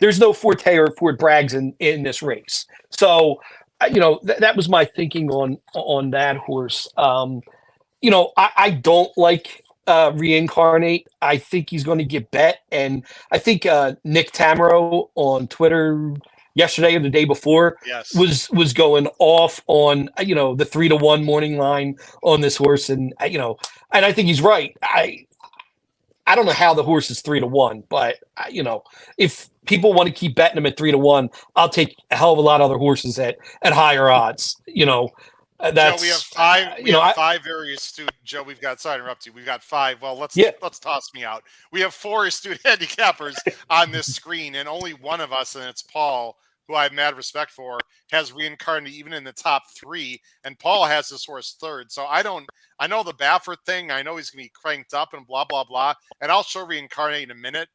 There's no Forte or Fort Braggs in this race, so that was my thinking on that horse. I don't like Reincarnate. I think he's going to get bet, and I think Nick Tamaro on Twitter yesterday or the day before was going off on the 3-1 morning line on this horse, and and I think he's right. I don't know how the horse is 3-1, but if people want to keep betting him at 3-1, I'll take a hell of a lot of other horses at higher odds. That's Joe, we have five very astute. Joe, we've got. Sorry to interrupt you. We've got five. Well, let's toss me out. We have 4 astute handicappers on this screen, and only one of us, and it's Paul, who I have mad respect for, has Reincarnate even in the top 3, and Paul has this horse 3rd. So I know the Baffert thing. I know he's going to be cranked up and blah, blah, blah. And I'll show Reincarnate in a minute.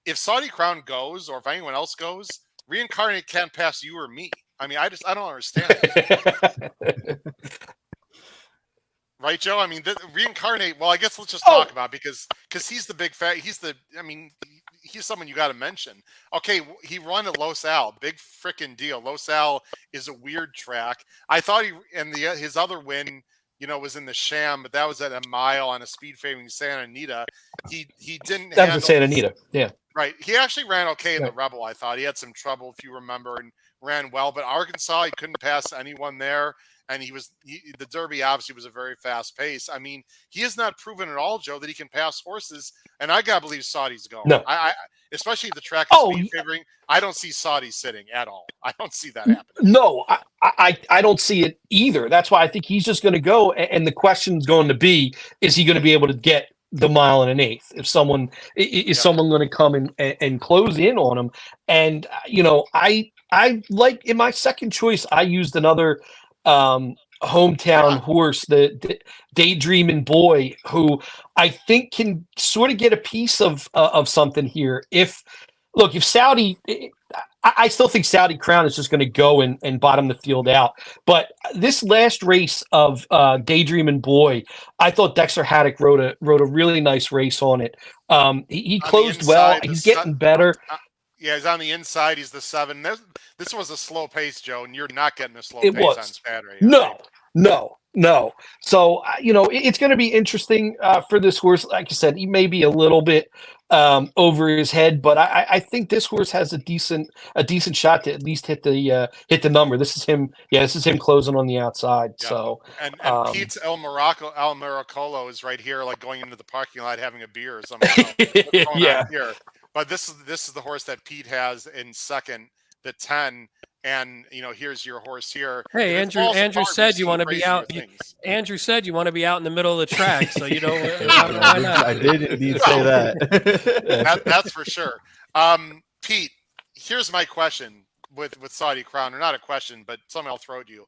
If Saudi Crown goes, or if anyone else goes, Reincarnate can't pass you or me. I mean, I don't understand it. Right, Joe? I mean, Reincarnate, well, I guess let's just talk about it because he's the big fat. He's someone you got to mention. Okay, he at Los Al. Big freaking deal. Los Al is a weird track. I thought his other win, was in the Sham, but that was at a mile on a speed favoring Santa Anita. He didn't. That was Santa Anita. Yeah. Right. He actually ran okay in the Rebel, I thought. He had some trouble, if you remember, and ran well. But Arkansas, he couldn't pass anyone there. And the Derby obviously was a very fast pace. I mean, he has not proven at all, Joe, that he can pass horses. And I got to believe Saudi's going. No. I especially if the track is speed favoring, I don't see Saudi sitting at all. I don't see that happening. No, I don't see it either. That's why I think he's just going to go. And the question's going to be, is he going to be able to get the 1 1/8? If someone going to come and close in on him? And, I like in my second choice, I used another hometown horse, the Daydreaming Boy, who I think can sort of get a piece of something here. If Saudi, I still think Saudi Crown is just going to go and bottom the field out. But this last race of Daydreaming Boy, I thought Dexter Haddock wrote a really nice race on it. He closed well. He's getting better. Yeah, he's on the inside. He's the 7. This was a slow pace, Joe, and you're not getting a slow pace on Saturday. No. So, it's going to be interesting for this horse. Like I said, he may be a little bit over his head, but I think this horse has a decent shot to at least hit the number. This is him. Yeah, this is him closing on the outside. Yeah. So, and Pete's El Miracolo is right here, like going into the parking lot having a beer or something. Here. But this is the horse that Pete has in second, the 10. And here's your horse here. Hey, Andrew said you want to be out. Andrew said you want to be out in the middle of the track, so you don't. Why not? I did indeed say that. That's for sure. Pete, here's my question with Saudi Crown, or not a question, but something I'll throw at you.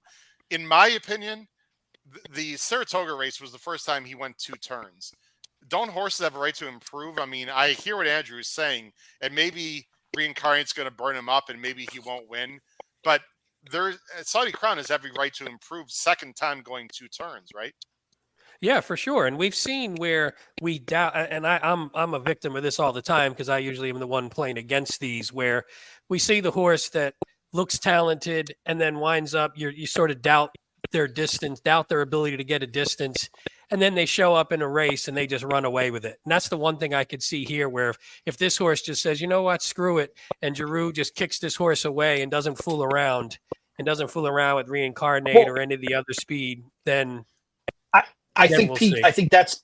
In my opinion, the Saratoga race was the first time he went 2 turns. Don't horses have a right to improve? I mean, I hear what Andrew is saying, and maybe Reincarnate's going to burn him up, and maybe he won't win. But Saudi Crown has every right to improve second time going 2 turns, right? Yeah, for sure. And we've seen where we doubt, and I'm a victim of this all the time because I usually am the one playing against these, where we see the horse that looks talented and then winds up, you sort of doubt their distance, doubt their ability to get a distance. And then they show up in a race and they just run away with it. And that's the one thing I could see here where if this horse just says, you know what, screw it, and Giroux just kicks this horse away and doesn't fool around with Reincarnate or any of the other speed, then I think, Pete, see. I think that's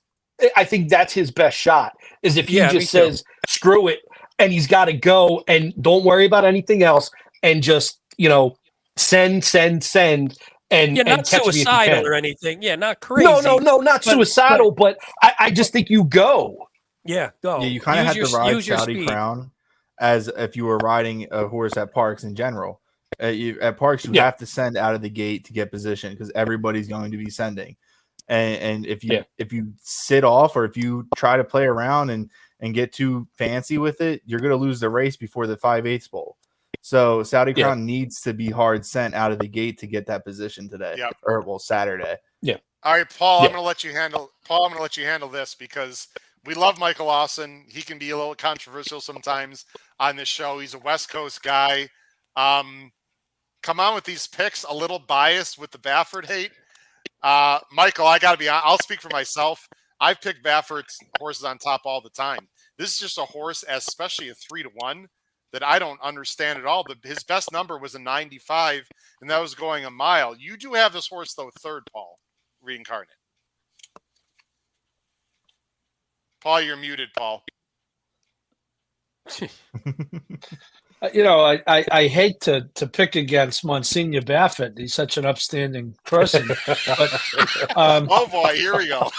I think that's his best shot. Is if he Yeah, me just too. says screw it, and he's got to go, and don't worry about anything else, and just send, and Yeah, and not catch me if you suicidal can. or anything. Yeah, not crazy. No, not suicidal, but I just think you go. Yeah, go. Yeah, you kind of have to ride use your Saudi speed. Crown as if you were riding a horse at Parx in general. At Parx, you have to send out of the gate to get position because everybody's going to be sending. And if you sit off or if you try to play around and get too fancy with it, you're going to lose the race before the 5/8 bowl. So Saudi Crown needs to be hard sent out of the gate to get that position today. Yep. Or Saturday. Yeah. All right, Paul, I'm going to let you handle this because we love Michael Lawson. He can be a little controversial sometimes on this show. He's a West Coast guy. Come on with these picks, a little biased with the Baffert hate. Michael, I got to be honest. I'll speak for myself. I've picked Baffert's horses on top all the time. This is just a horse, especially a 3-1, that I don't understand at all. His best number was a 95, and that was going a mile. You do have this horse, though, third, Paul, reincarnate. Paul, you're muted, Paul. I hate to pick against Monsignor Baffert. He's such an upstanding person. But, oh, boy, here we go.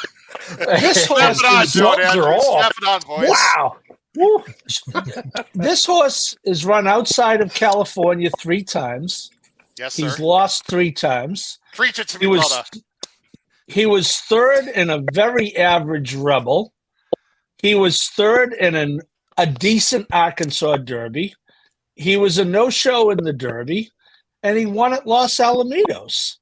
This horse Wow. Woo. This horse is run outside of California 3 times. Yes, sir. He's lost 3 times. Preach it to me, brother. He was third in a very average Rebel. He was third in a decent Arkansas Derby. He was a no-show in the Derby, and he won at Los Alamitos.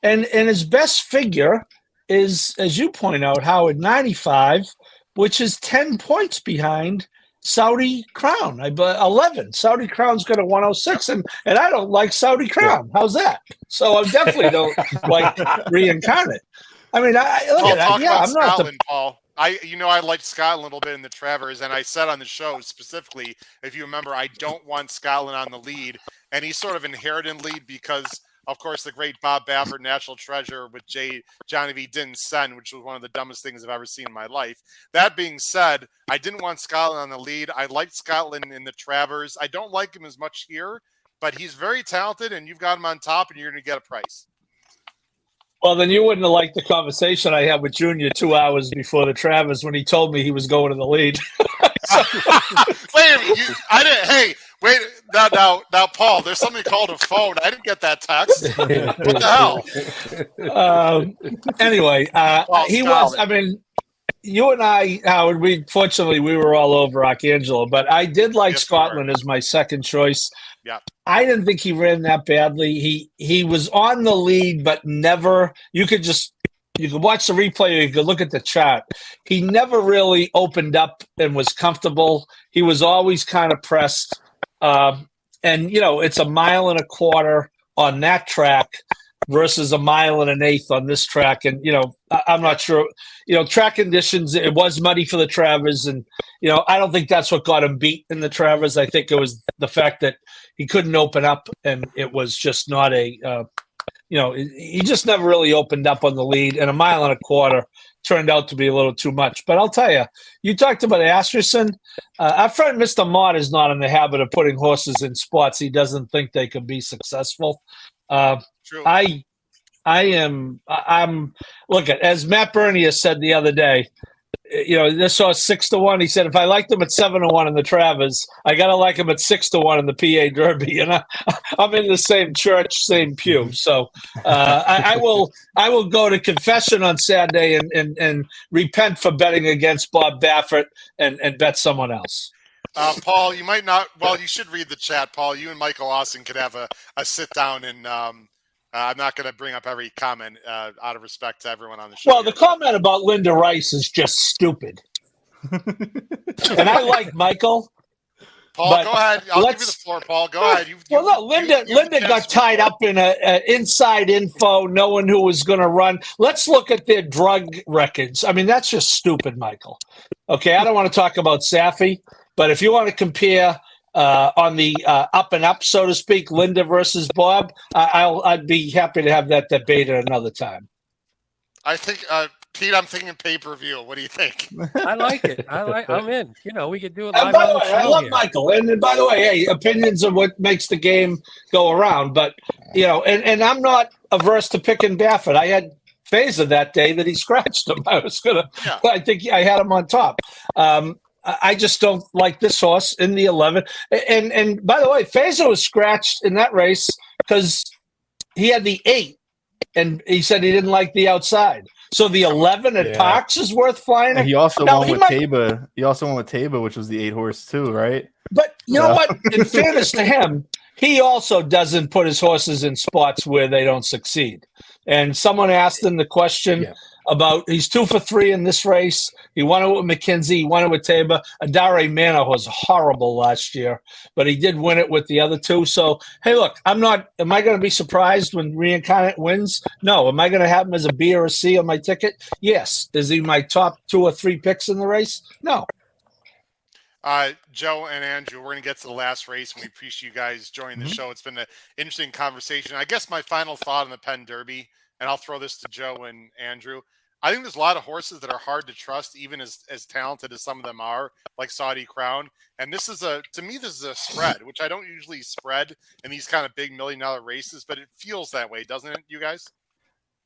And his best figure is, as you point out, Howard, 95, which is 10 points behind Saudi Crown. 11. Saudi Crown's got a 106, and I don't like Saudi Crown. How's that? So I definitely don't like Reincarnate. I mean, I'm not Scotland, Paul. I liked Scotland a little bit in the Travers, and I said on the show specifically, if you remember, I don't want Scotland on the lead, and he sort of inherited lead because, of course, the great Bob Baffert, National Treasure with Johnny V didn't send, which was one of the dumbest things I've ever seen in my life. That being said, I didn't want Scotland on the lead. I liked Scotland in the Travers. I don't like him as much here, but he's very talented, and you've got him on top, and you're going to get a price. Well, then you wouldn't have liked the conversation I had with Junior 2 hours before the Travers when he told me he was going to the lead. Wait a minute. I didn't. Hey, wait. Now, Paul, there's something called a phone. I didn't get that text. What the hell? Anyway, he was, I mean, you and I, Howard, we were all over Archangelo, but I did like Scotland as my second choice. Yeah. I didn't think he ran that badly. He was on the lead, but never. You could watch the replay or you could look at the chart. He never really opened up and was comfortable. He was always kind of pressed. And it's 1.25 miles on that track versus 1.125 miles on this track. And, I'm not sure, track conditions, it was muddy for the Travers. And, I don't think that's what got him beat in the Travers. I think it was the fact that he couldn't open up and it was just not he just never really opened up on the lead. And 1.25 miles turned out to be a little too much. But I'll tell you, you talked about Asterson. Our friend Mr. Mott is not in the habit of putting horses in spots he doesn't think they can be successful. True. I'm look at, as Matt Bernier said the other day, this horse 6-1. He said, if I liked him at 7-1 in the Travers, I got to like him at 6-1 in the PA Derby. And I'm in the same church, same pew. So I will go to confession on Saturday and repent for betting against Bob Baffert and bet someone else. Paul, you might not. Well, you should read the chat, Paul. You and Michael Austin could have a sit down and I'm not going to bring up every comment out of respect to everyone on the show. Well, the comment about Linda Rice is just stupid. And I like Michael. Paul, go ahead. I'll give you the floor, Paul. Go ahead. Linda got tied up in a inside info, knowing who was going to run. Let's look at their drug records. I mean, that's just stupid, Michael. Okay, I don't want to talk about Safi, but if you want to compare on the up and up, so to speak, Linda versus Bob, I'd be happy to have that debate at another time. I think, Pete, I'm thinking pay-per-view. What do you think? I like it. I'm in. You know, we could do it And live by on the the way, I show love here. Michael. And by the way, hey, opinions are what makes the game go around. But, and I'm not averse to picking Baffert. I had Phaser that day that he scratched him. I think I had him on top. I just don't like this horse in the 11. And by the way, Phaser was scratched in that race because he had the 8, and he said he didn't like the outside. So the 11 at Parx is worth flying. And he also won with Taba. He also won with Taba, which was the 8 horse too, right? But you know what? In fairness to him, he also doesn't put his horses in spots where they don't succeed. And someone asked him the question about he's 2 for 3 in this race. He won it with McKenzie. He won it with Taba. Adare Manor was horrible last year, but he did win it with the other 2. So, hey, look, am I going to be surprised when Reincarnate wins? No. Am I going to have him as a B or a C on my ticket? Yes. Is he my top 2 or 3 picks in the race? No. Joe and Andrew, we're going to get to the last race, and we appreciate you guys joining the show. It's been an interesting conversation. I guess my final thought on the Penn Derby, and I'll throw this to Joe and Andrew. I think there's a lot of horses that are hard to trust, even as talented as some of them are, like Saudi Crown. And this is to me, this is a spread, which I don't usually spread in these kind of big $1 million races, but it feels that way, doesn't it, you guys?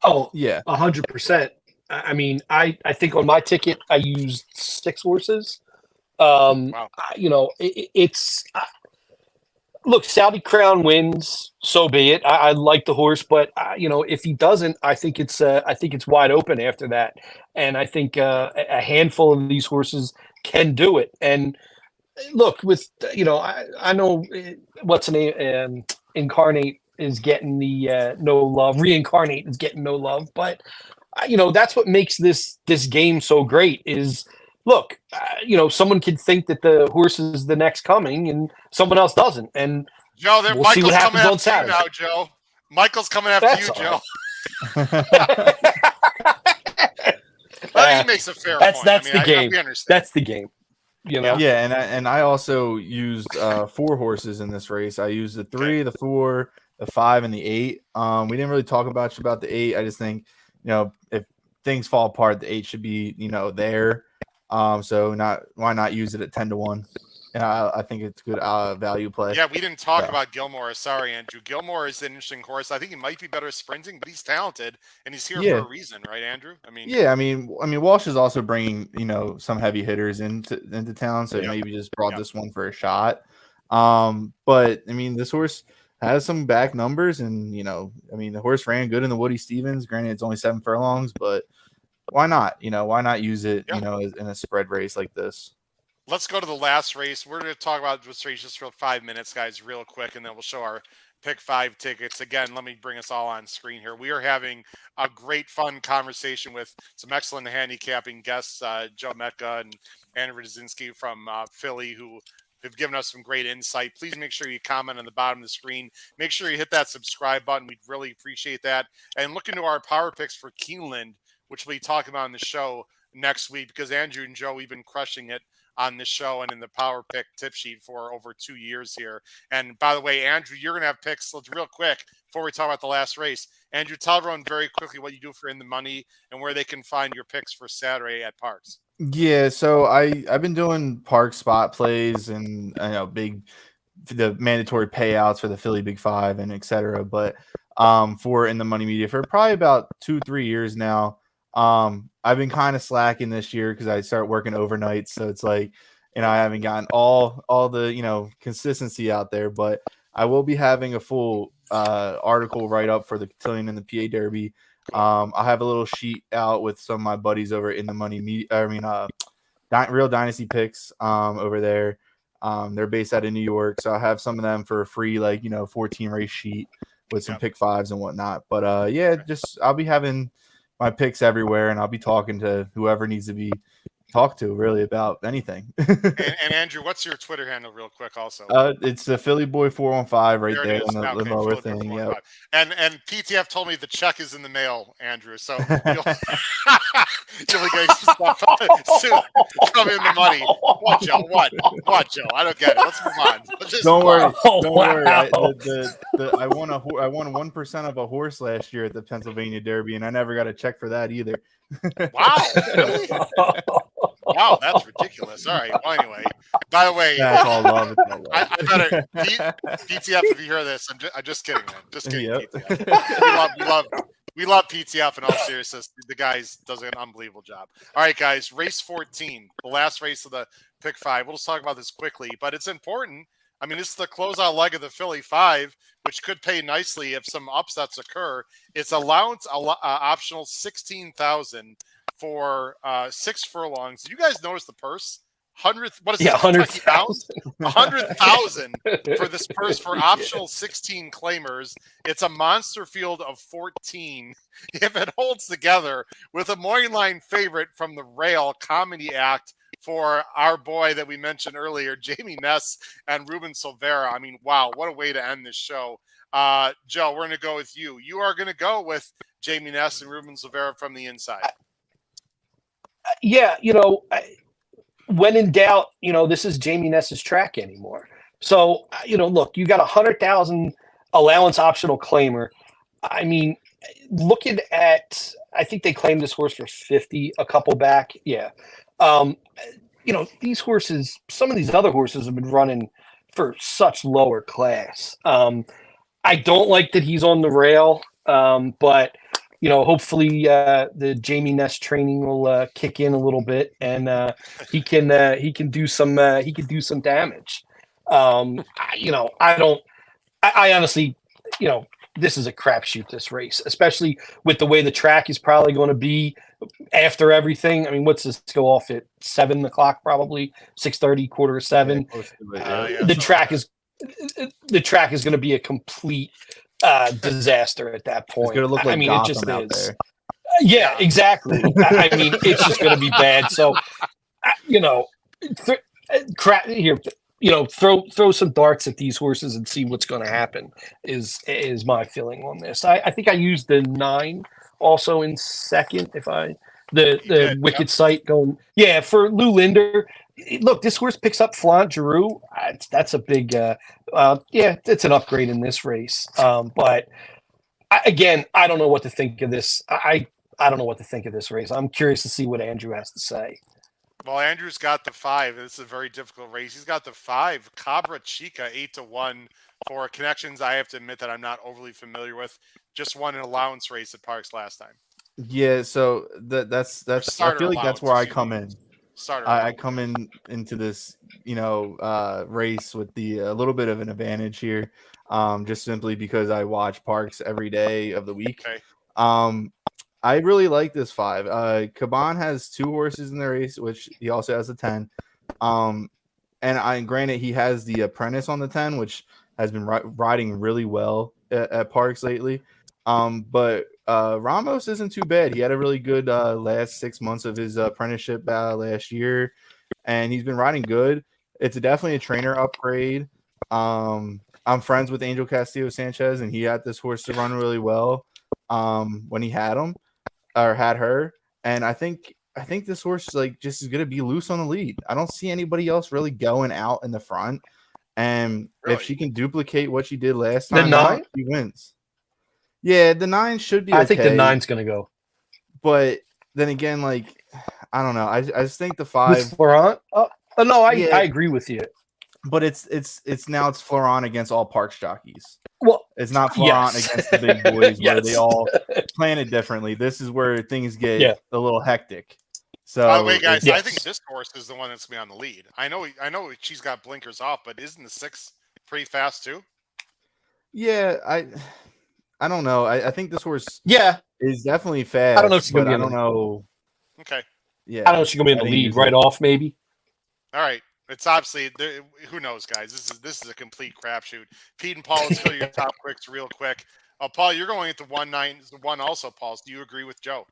Oh, yeah, 100%. I mean, I think on my ticket, I used 6 horses. Wow. Look, Saudi Crown wins, so be it. I like the horse, but if he doesn't, I think it's wide open after that. And I think a handful of these horses can do it. And look, with I know what's the name, Incarnate is getting the no love. Reincarnate is getting no love, but that's what makes this game so great. Is look, someone could think that the horse is the next coming, and someone else doesn't. And Joe, we'll Michael's see what happens coming on after Saturday. you now, Joe. Michael's coming after you, Joe. He makes a fair point. That's the game. That's the game. Yeah, and I also used 4 horses in this race. I used the 3, the 4, the 5, and the 8. We didn't really talk about the 8. I just think if things fall apart, the 8 should be there. So why not use it at 10-1? And I think it's good value play. Yeah, we didn't talk about Gilmore. Sorry, Andrew. Gilmore is an interesting horse. I think he might be better at sprinting, but he's talented and he's here for a reason, right, Andrew? I mean, Walsh is also bringing some heavy hitters into town, so maybe just brought this one for a shot. But I mean, this horse has some back numbers, and the horse ran good in the Woody Stevens. Granted, it's only 7 furlongs, but why not? Why not use it? In a spread race like this. Let's go to the last race. We're going to talk about this race just for 5 minutes, guys, real quick, and then we'll show our pick 5 tickets. Again, let me bring us all on screen here. We are having a great, fun conversation with some excellent handicapping guests, Joe Metka and Andrew Rdesinski from Philly, who have given us some great insight. Please make sure you comment on the bottom of the screen. Make sure you hit that subscribe button. We'd really appreciate that. And look into our power picks for Keeneland, which we'll be talking about on the show next week, because Andrew and Joe, we've been crushing it on the show and in the power pick tip sheet for over 2 years here. And by the way, Andrew, you're going to have picks. Let's real quick before we talk about the last race. Andrew, tell everyone very quickly what you do for In the Money and where they can find your picks for Saturday at Parx. Yeah, so I've been doing Parx spot plays and the mandatory payouts for the Philly Big 5 and etc. But for In the Money Media for probably about 2-3 years now. I've been kind of slacking this year because I started working overnight, so it's like, I haven't gotten all the consistency out there, but I will be having a full article write up for the Cotillion and the PA Derby. I'll have a little sheet out with some of my buddies over In the Money Media. Real Dynasty picks over there. They're based out of New York, so I have some of them for a free 14 race sheet with some pick 5s and whatnot. But I'll be having my picks everywhere, and I'll be talking to whoever needs to be talked to really about anything. and Andrew, what's your Twitter handle real quick also? It's the Philly Boy 415 right there on the lower thing. Yeah. And PTF told me the check is in the mail, Andrew. So you'll be getting stuff soon. Come in the money. What, Joe? What, Joe? I don't get it. Let's move on. Don't worry. The I won 1% of a horse last year at the Pennsylvania Derby, and I never got a check for that either. Wow, really? Wow, that's ridiculous. All right. Well, anyway, by the way, That's all love. It's all love. I better PTF if you hear this. I'm just kidding, man. Just kidding. Yep. PTF. We love PTF in all seriousness. The guys does an unbelievable job. All right, guys. Race 14, the last race of the pick 5. We'll just talk about this quickly, but it's important. I mean, this is the closeout leg of the Philly 5, which could pay nicely if some upsets occur. It's allowance optional 16,000 for 6 furlongs. Did you guys notice the purse? 100,000. 100,000 for this purse for optional 16 claimers. It's a monster field of 14. If it holds together with a morning line favorite from the Rail Comedy Act for our boy that we mentioned earlier, Jamie Ness and Ruben Silvera. I mean, wow, what a way to end this show. Joe, we're going to go with you. You are going to go with Jamie Ness and Ruben Silvera from the inside. Yeah, when in doubt, this is Jamie Ness's track anymore. So, look, you got 100,000 allowance optional claimer. I mean, looking at, I think they claimed this horse for 50 a couple back. Yeah. These horses, some of these other horses have been running for such lower class. I don't like that he's on the rail, but hopefully the Jamie Ness training will kick in a little bit, and he can do some damage. I honestly, this is a crapshoot, this race, especially with the way the track is probably going to be after everything. I mean, what's this go off at 7 o'clock, probably 6:30, 6:45. The track is going to be a complete disaster at that point. It's going to look like Gotham it just out is. there. Yeah, exactly. I mean, it's just going to be bad. So, throw some darts at these horses and see what's going to happen is my feeling on this. I think I used the 9 also in second. The Wicked Sight going, for Lou Linder. Look, this horse picks up Flaunt Giroux. That's a big, it's an upgrade in this race. But I don't know what to think of this. I don't know what to think of this race. I'm curious to see what Andrew has to say. Well, Andrew's got the 5. This is a very difficult race. He's got the 5, Cabra Chica, 8-1 for connections. I have to admit that I'm not overly familiar with. Just won an allowance race at Parx last time. Yeah, so that's. I feel like that's where I come in. I come into this, race with a little bit of an advantage here, just simply because I watch Parx every day of the week. Okay. I really like this 5. Caban has 2 horses in the race, which he also has a 10. And granted, he has the Apprentice on the 10, which has been riding really well at Parx lately. But Ramos isn't too bad. He had a really good last 6 months of his apprenticeship last year, and he's been riding good. It's definitely a trainer upgrade. I'm friends with Angel Castillo Sanchez, and he had this horse to run really well when he had her. And I think this horse just is going to be loose on the lead. I don't see anybody else really going out in the front. And if she can duplicate what she did last time, she wins. Yeah, the 9 should be. I think the 9's going to go. But then again, I don't know. I just think the 5. With Florent? No, I agree with you. But it's Florent against all Parx jockeys. Well, it's not Florent against the big boys where they all plan it differently. This is where things get a little hectic. So, by the way, guys, I think this horse is the one that's going to be on the lead. I know she's got blinkers off, but isn't the 6 pretty fast too? Yeah, I don't know. I think this horse is definitely fast. I don't know if she's going to be in the lead. Okay. Yeah. I don't know if she's going to be in the lead right off, maybe. All right. It's obviously, who knows, guys. This is a complete crapshoot. Pete and Paul, let's go to your top quicks real quick. Paul, you're going at the 1-9-1 also, Paul. Do you agree with Joe?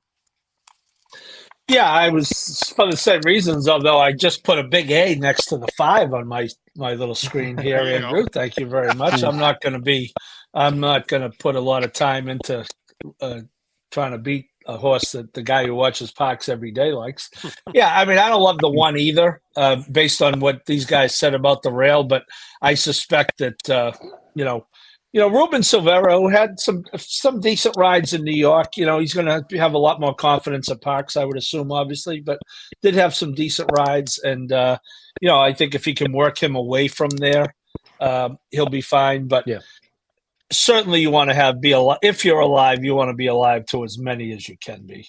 Yeah, I was for the same reasons, although I just put a big A next to the 5 on my little screen here, Andrew. Thank you very much. I'm not going to put a lot of time into trying to beat a horse that the guy who watches Parx every day likes. Yeah, I mean, I don't love the 1 either, based on what these guys said about the rail, but I suspect that, Ruben Silvero had some decent rides in New York. He's going to have a lot more confidence at Parx, I would assume, obviously, but did have some decent rides. And, I think if he can work him away from there, he'll be fine. But certainly you want to be alive. If you're alive, you want to be alive to as many as you can be.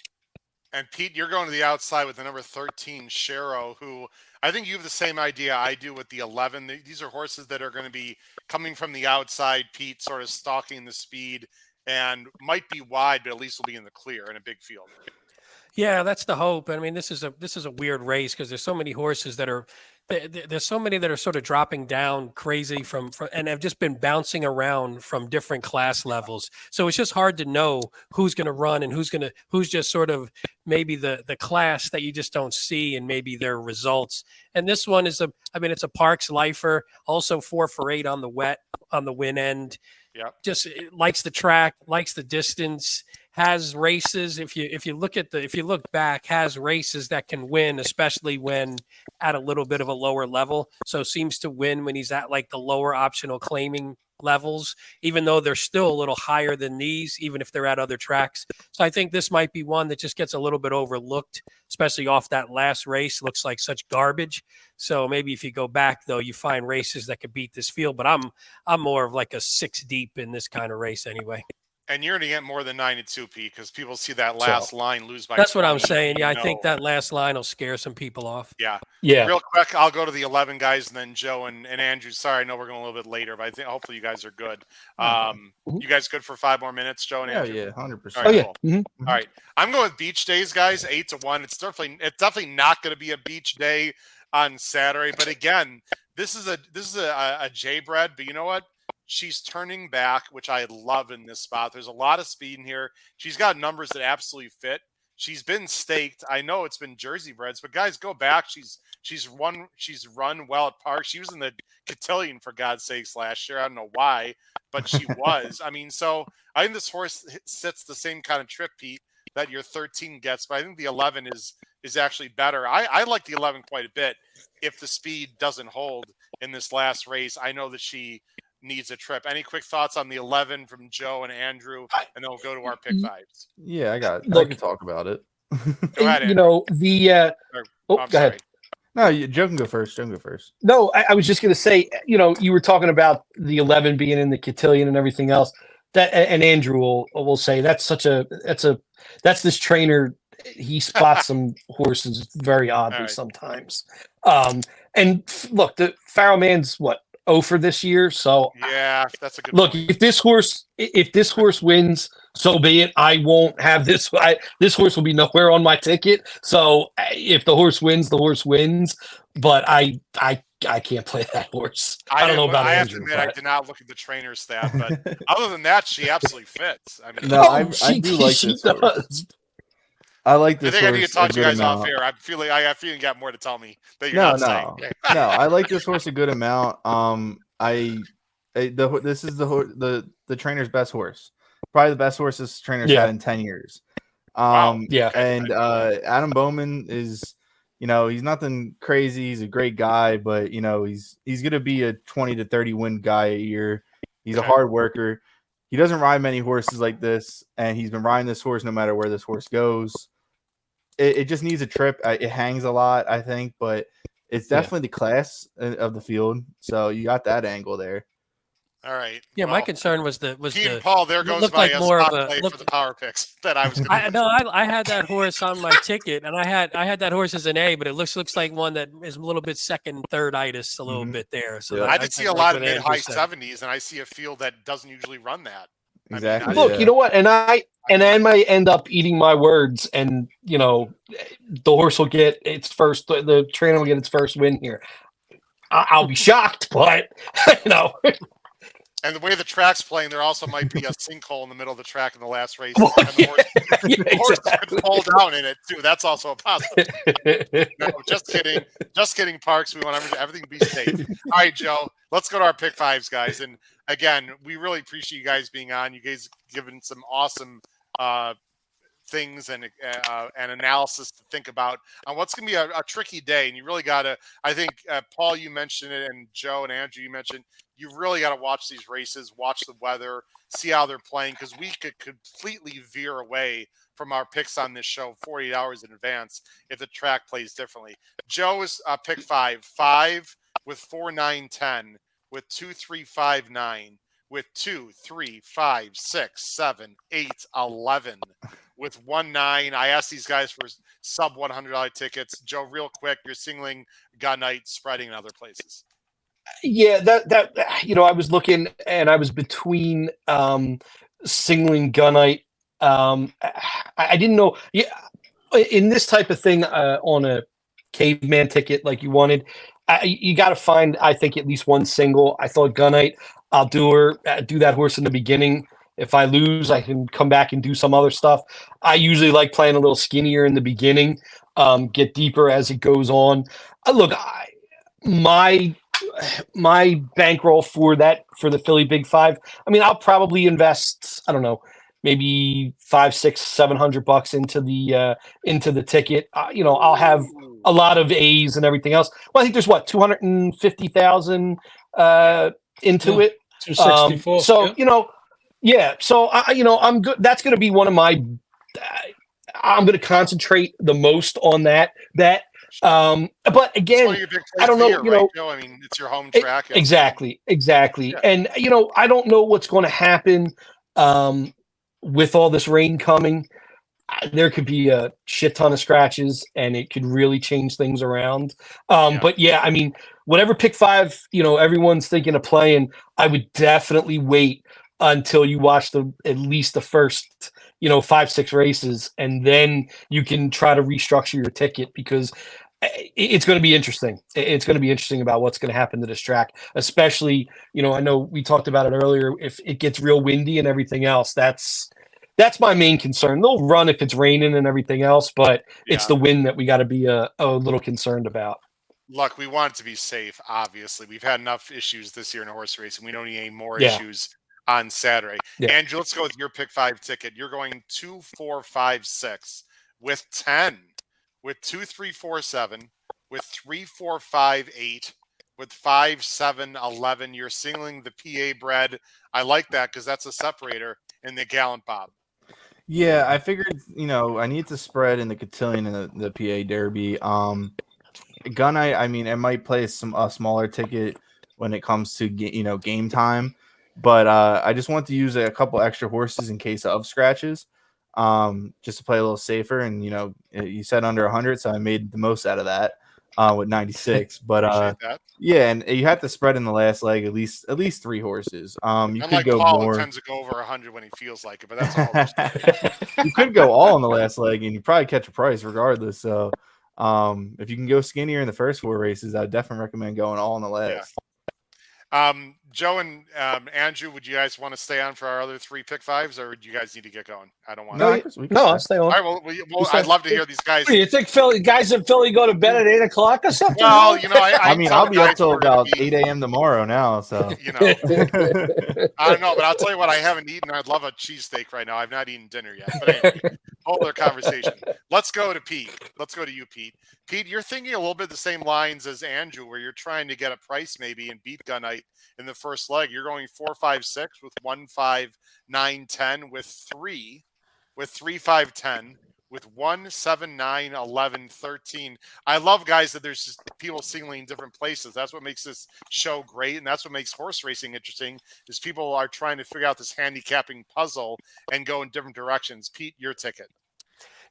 And Pete, you're going to the outside with the number 13, Shero, who I think you have the same idea I do with the 11. These are horses that are going to be coming from the outside, Pete, sort of stalking the speed and might be wide, but at least will be in the clear in a big field. Yeah, that's the hope. I mean, this is a weird race because there's so many horses that are there's so many that are sort of dropping down crazy from and have just been bouncing around from different class levels. So it's just hard to know who's going to run and who's just sort of maybe the class that you just don't see and maybe their results. And this one is it's a Parx lifer, also 4 for 8 on the win end. Yeah, just likes the track, likes the distance. Has races. If you look back, has races that can win, especially when at a little bit of a lower level. So seems to win when he's at like the lower optional claiming levels, even though they're still a little higher than these, even if they're at other tracks. So I think this might be one that just gets a little bit overlooked, especially off that last race. Looks like such garbage. So maybe if you go back though, you find races that could beat this field. But I'm more of like a 6 deep in this kind of race anyway. And you're going to get more than 9 and 2, Pete, because people see that last line lose by. That's 20, what I'm saying. Yeah, I think that last line will scare some people off. Yeah. Yeah. Real quick, I'll go to the 11 guys, and then Joe and Andrew. Sorry, I know we're going a little bit later, but I think hopefully you guys are good. You guys good for 5 more minutes, Joe and Andrew? Yeah, 100%. All right, cool. Mm-hmm. All right, I'm going with beach days, guys. 8 to 1. It's definitely not going to be a beach day on Saturday. But again, this is a J bred. But you know what? She's turning back, which I love in this spot. There's a lot of speed in here. She's got numbers that absolutely fit. She's been staked. I know it's been Jersey breds, but guys, go back. She's run well at Parx. She was in the Cotillion, for God's sakes, last year. I don't know why, but she was. I mean, so I think this horse sits the same kind of trip, Pete, that your 13 gets, but I think the 11 is actually better. I like the 11 quite a bit if the speed doesn't hold in this last race. I know that she needs a trip. Any quick thoughts on the 11 from Joe and Andrew, and then we'll go to our pick fives. Yeah, I can talk about it. Go ahead, Andrew. Go ahead. No, Joe can go first. No, I was just going to say, you were talking about the 11 being in the Cotillion and everything else. That and Andrew will say that's this trainer. He spots some horses very oddly sometimes. And look, the Pharaoh Man's what? 0 for this year, so yeah, that's a good look. point. If this horse wins, so be it. I won't have this. This horse will be nowhere on my ticket. So if the horse wins, the horse wins. But I can't play that horse. I don't know about I Andrew. Have to admit, I did not look at the trainer stat, but other than that, she absolutely fits. I mean, no, I do like this horse. I like this. I think I need to talk to you guys amount. off air. I feel you got more to tell me that you're no, not saying. No, I like this horse a good amount. This is the trainer's best horse. Probably the best horse this trainer's had in 10 years. Wow. Yeah. And Adam Bowman is, he's nothing crazy. He's a great guy, but he's going to be a 20 to 30 win guy a year. He's a hard worker. He doesn't ride many horses like this, and he's been riding this horse no matter where this horse goes. It just needs a trip. It hangs a lot, I think, but it's definitely the class of the field. So you got that angle there. All right. Yeah, my concern was Pete and Paul. There goes my spot play for the power picks that I was. I had that horse on my ticket, and I had that horse as an A, but it looks like one that is a little bit second, third itis a little bit there. So I did see a lot of mid-high 70s, and I see a field that doesn't usually run that. Exactly. Look, you know what, and I might end up eating my words, and the horse will get its first. The trainer will get its first win here. I'll be shocked, but And the way the track's playing, there also might be a sinkhole in the middle of the track in the last race. Well, and the horse could fall down in it, too. That's also a possibility. No, just kidding. Just kidding, Parx. We want everything to be safe. All right, Joe, let's go to our pick fives, guys. And again, we really appreciate you guys being on. You guys giving some awesome things and analysis to think about on what's going to be a tricky day. And you really got to, I think, Paul, you mentioned it, and Joe and Andrew, you mentioned, you really got to watch these races, watch the weather, see how they're playing, because we could completely veer away from our picks on this show 48 hours in advance if the track plays differently. Joe is pick 5 with 4, 9, 10, with 2, 3, 5, 9, with 2, 3, 5, 6, 7, 8, 11, with 1, 9. I asked these guys for sub $100 tickets. Joe, real quick, you're singling Gun Night, spreading in other places. Yeah, that I was looking and I was between singling Gunite. I didn't know. Yeah, in this type of thing on a caveman ticket like you wanted, you got to find, I think, at least one single. I thought Gunite. I'll do that horse in the beginning. If I lose, I can come back and do some other stuff. I usually like playing a little skinnier in the beginning, get deeper as it goes on. Look, my bankroll for the Philly Big Five, I mean, I'll probably invest, I don't know, maybe $500, $600, $700 into the ticket. I'll have a lot of A's and everything else. Well, I think there's 250,000 into it. 264. So so I'm good. That's going to be one of my. I'm going to concentrate the most on that bet. But again, I don't know. Right, I mean, it's your home track. Exactly. Yeah. And I don't know what's going to happen with all this rain coming. There could be a shit ton of scratches, and it could really change things around. But yeah, I mean, whatever pick 5, everyone's thinking of playing, I would definitely wait until you watch at least the first 5-6 races, and then you can try to restructure your ticket, because it's going to be interesting. It's going to be interesting about what's going to happen to this track, especially, I know we talked about it earlier. If it gets real windy and everything else, that's my main concern. They'll run if it's raining and everything else, but it's the wind that we got to be a little concerned about. Look, we want it to be safe, obviously. We've had enough issues this year in horse racing. We don't need any more issues on Saturday. Yeah. Andrew, let's go with your pick 5 ticket. You're going 2, 4, 5, 6 with 10, with 2, 3, 4, 7, with 3, 4, 5, 8, with 5, 7, 11. You're singling the PA bread. I like that because that's a separator in the Gallant Bob. Yeah, I figured, I need to spread in the Cotillion and the PA Derby. Gunite, I mean, it might play a smaller ticket when it comes to game time, but I just want to use a couple extra horses in case of scratches, just to play a little safer. And you said under 100, so I made the most out of that with 96. But yeah, and you have to spread in the last leg at least 3 horses. You could go Paul, more. Who tends to go over 100 when he feels like it, but that's all. You could go all in the last leg, and you probably catch a price regardless. So if you can go skinnier in the first 4 races, I would definitely recommend going all in the last. Joe and Andrew, would you guys want to stay on for our other 3 pick 5s, or do you guys need to get going? I don't want to. No, I'll stay on. All right, well, I'd love to hear these guys. You think guys in Philly go to bed at 8 o'clock or something? Well, I'll be up till about 8 a.m. tomorrow now. So I don't know, but I'll tell you what, I haven't eaten. I'd love a cheesesteak right now. I've not eaten dinner yet. But anyway, whole other conversation. Let's go to Pete. Let's go to you, Pete. Pete, you're thinking a little bit the same lines as Andrew, where you're trying to get a price maybe and beat Gunite in the first leg. You're going 4, 5, 6 with 1, 5, 9, 10 with 3, 5, 10 with 1, 7, 9, 11, 13. I love, guys, that there's just people singling in different places. That's what makes this show great, and that's what makes horse racing interesting, is people are trying to figure out this handicapping puzzle and go in different directions. Pete, your ticket.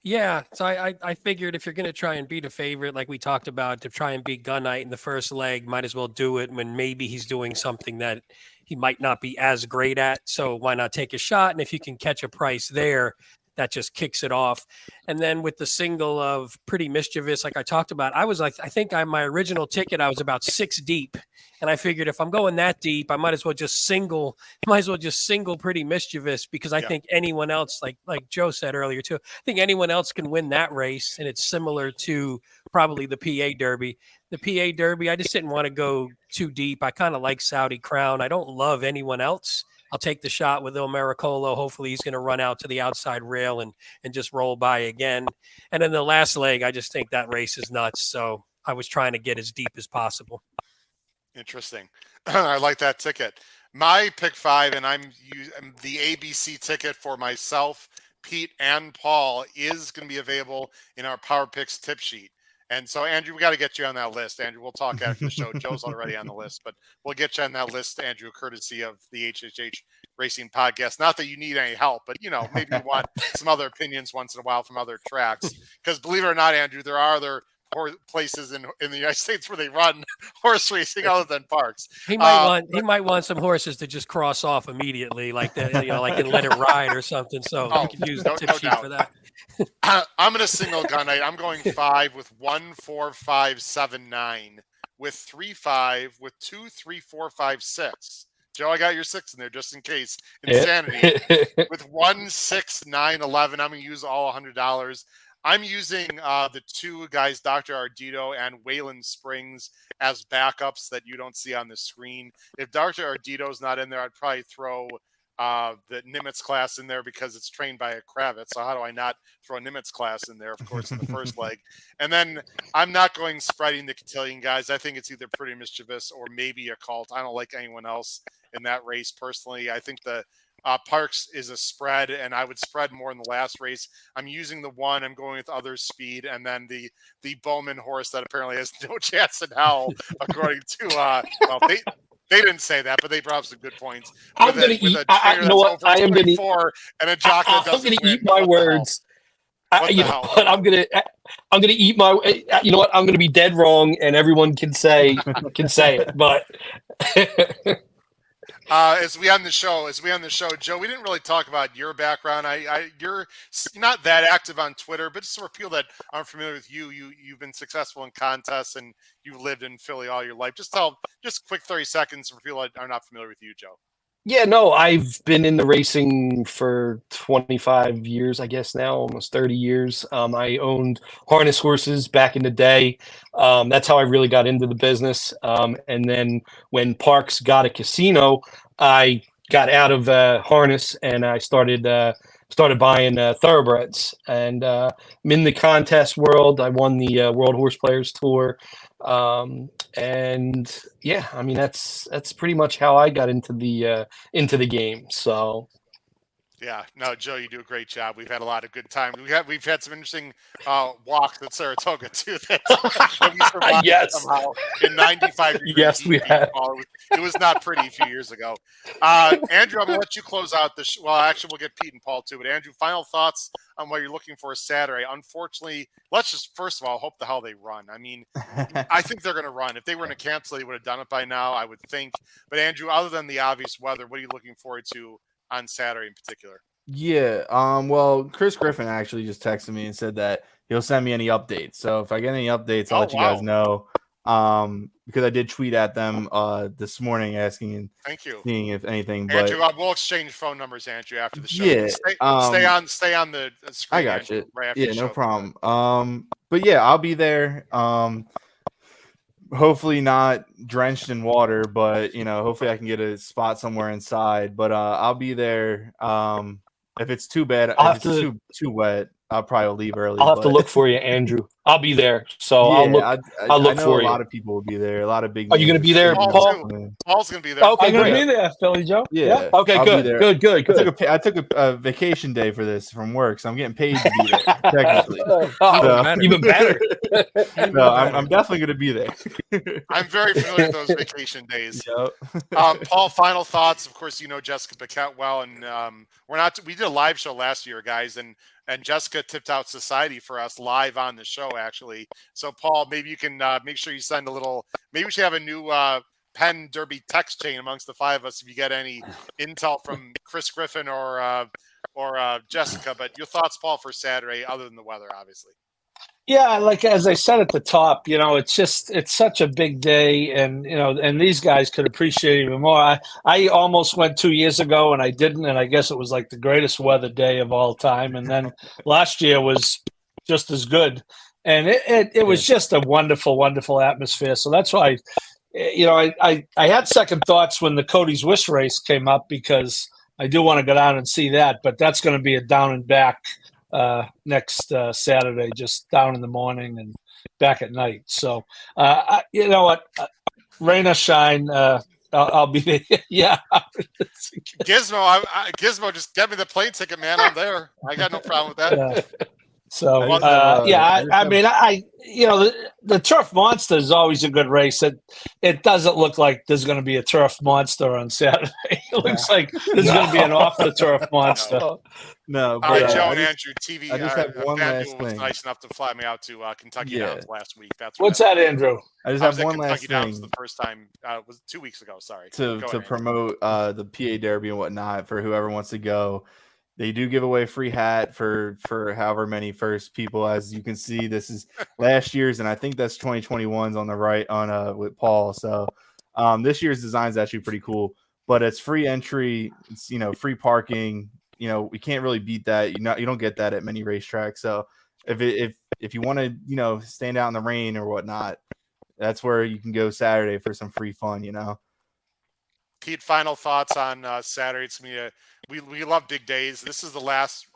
Yeah, so I figured if you're going to try and beat a favorite, like we talked about, to try and beat Gunite in the first leg, might as well do it when maybe he's doing something that he might not be as great at. So why not take a shot? And if you can catch a price there, that just kicks it off. And then with the single of Pretty Mischievous, like I talked about, I was like, I think my original ticket, I was about 6 deep. And I figured if I'm going that deep, I might as well just single Pretty Mischievous, because I think anyone else, like Joe said earlier too, I think anyone else can win that race. And it's similar to probably the PA Derby. The PA Derby, I just didn't want to go too deep. I kind of like Saudi Crown. I don't love anyone else. I'll take the shot with Il Miracolo. Hopefully he's going to run out to the outside rail and just roll by again. And then the last leg, I just think that race is nuts. So I was trying to get as deep as possible. Interesting. I like that ticket. My pick 5, and I'm the ABC ticket for myself, Pete, and Paul is going to be available in our Power Picks tip sheet. And so, Andrew, we got to get you on that list. Andrew, we'll talk after the show. Joe's already on the list, but we'll get you on that list, Andrew, courtesy of the HHH Racing Podcast. Not that you need any help, but, you know, maybe you want some other opinions once in a while from other tracks. Because believe it or not, Andrew, there are other places in the United States where they run horse racing other than Parx. He might want some horses to just cross off immediately, like that, like in Let It Ride or something. So you can use the tip sheet for that. I'm going to single gun it. I'm going 5 with 1, 4, 5, 7, 9, with 3, 5, with 2, 3, 4, 5, 6. Joe, I got your 6 in there just in case. Insanity. With 1, 6, 9, 11, I'm going to use all $100. I'm using the 2 guys, Dr. Ardito and Waylon Springs, as backups that you don't see on the screen. If Dr. Ardito's not in there, I'd probably throw the Nimitz class in there because it's trained by a Kravitz. So how do I not throw a Nimitz class in there, of course, in the first leg? And then I'm not going spreading the Cotillion guys. I think it's either Pretty Mischievous or maybe a Cult. I don't like anyone else in that race personally. I think the Parx is a spread, and I would spread more in the last race. I'm using the 1. I'm going with other speed, and then the Bowman horse that apparently has no chance in hell, according to well, they didn't say that, but they brought up some good points. I'm going to eat. You know what? I am going to eat. And a jock that I'm going to eat my words. You know what? I'm going to eat my. You know what? I'm going to be dead wrong, and everyone can say it, but. As we on the show, Joe, we didn't really talk about your background. You're not that active on Twitter, but just for people that aren't familiar with you, you've been successful in contests and you lived in Philly all your life. Just quick 30 seconds for people that are not familiar with you, Joe. Yeah, no, I've been in the racing for 25 years, I guess now, almost 30 years. I owned harness horses back in the day. That's how I really got into the business. And then when Parx got a casino, I got out of harness and I started buying thoroughbreds. And I'm in the contest world. I won the World Horse Players Tour. And yeah, I mean that's pretty much how I got into the game. So yeah, no, Joe, you do a great job. We've had a lot of good time. We've had some interesting walks at Saratoga too. That we survived yes, somehow in 95 degrees. Yes, we have. It was not pretty a few years ago. Andrew, I'm gonna let you close out this. Well, actually, we'll get Pete and Paul too. But Andrew, final thoughts on what you're looking for Saturday. Unfortunately, let's just first of all hope the hell they run. I mean, I think they're going to run. If they were going to cancel, they would have done it by now, I would think. But Andrew, other than the obvious weather, what are you looking forward to on Saturday in particular? Yeah. Well, Chris Griffin actually just texted me and said that he'll send me any updates. So if I get any updates, I'll let you guys know. Because I did tweet at them this morning asking Thank you. Seeing if anything. Andrew, but we'll exchange phone numbers, Andrew, after the show. Yeah. Stay on the screen. I got Andrew, you. right after Yeah, the no show. problem. But yeah, I'll be there. Hopefully not drenched in water, but hopefully I can get a spot somewhere inside. But I'll be there. If it's too bad, if it's too wet, I'll probably leave early. I'll have to lock for you, Andrew. I'll be there, so yeah, I'll look I know for a you. lot of people will be there. A lot of big. Are you going to be there, Paul? Paul's going to be there. Okay, I'm going to be there, Philly Joe. Yeah. Okay, I'll be there. good. I took a vacation day for this from work, so I'm getting paid to be there. Technically, Even better. No, I'm definitely going to be there. I'm very familiar with those vacation days. Yep. Paul, final thoughts. Of course, you know Jessica Paquette well, and we did a live show last year, guys, and Jessica tipped out Society for us live on the show, actually. So, Paul, maybe you can make sure you send a little. Maybe we should have a new Penn Derby text chain amongst the 5 of us if you get any intel from Chris Griffin or Jessica. But your thoughts, Paul, for Saturday, other than the weather, obviously. Yeah, like as I said at the top, it's such a big day, and and these guys could appreciate it even more. I almost went 2 years ago and I didn't, and I guess it was like the greatest weather day of all time. And then last year was just as good, and it was just a wonderful, wonderful atmosphere. So that's why, I had second thoughts when the Cody's Wish race came up because I do want to go down and see that, but that's going to be a down and back next Saturday, just down in the morning and back at night. So, you know what? Rain or shine, I'll be there. Yeah. Gizmo, Gizmo, just get me the plane ticket, man. I'm there. I got no problem with that. Yeah. So, the Turf Monster is always a good race. It doesn't look like there's going to be a Turf Monster on Saturday. It looks like there's going to be an off the Turf Monster. No. All right, Joe and Andrew, TV. I just have one last was thing. nice enough to fly me out to Kentucky Downs last week. What's that, Andrew? I just was have one at last Kentucky Downs thing. the first time. Was 2 weeks ago. Sorry. To promote the PA Derby and whatnot for whoever wants to go. They do give away a free hat for however many first people. As you can see, this is last year's, and I think that's 2021's on the right on with Paul. So this year's design is actually pretty cool, but it's free entry. It's free parking. We can't really beat that. You don't get that at many racetracks. So if you want to stand out in the rain or whatnot, that's where you can go Saturday for some free fun. Pete, final thoughts on Saturday. It's me. We love big days. This is the last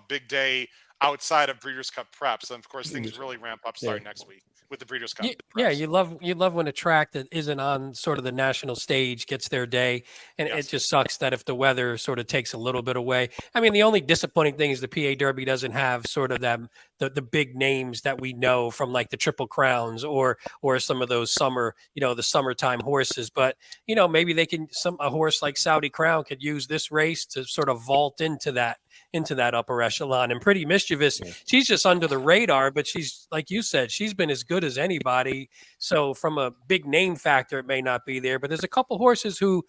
big day outside of Breeders' Cup preps, and of course things really ramp up starting next week with the Breeders' Cup. Yeah, you love when a track that isn't on sort of the national stage gets their day, and it just sucks that if the weather sort of takes a little bit away. I mean, the only disappointing thing is the PA Derby doesn't have sort of the big names that we know from like the Triple Crowns or some of those the summertime horses. But maybe they can a horse like Saudi Crown could use this race to sort of vault into that upper echelon. And Pretty Mischievous, she's just under the radar, but she's, like you said, she's been as good as anybody. So from a big name factor, it may not be there, but there's a couple horses who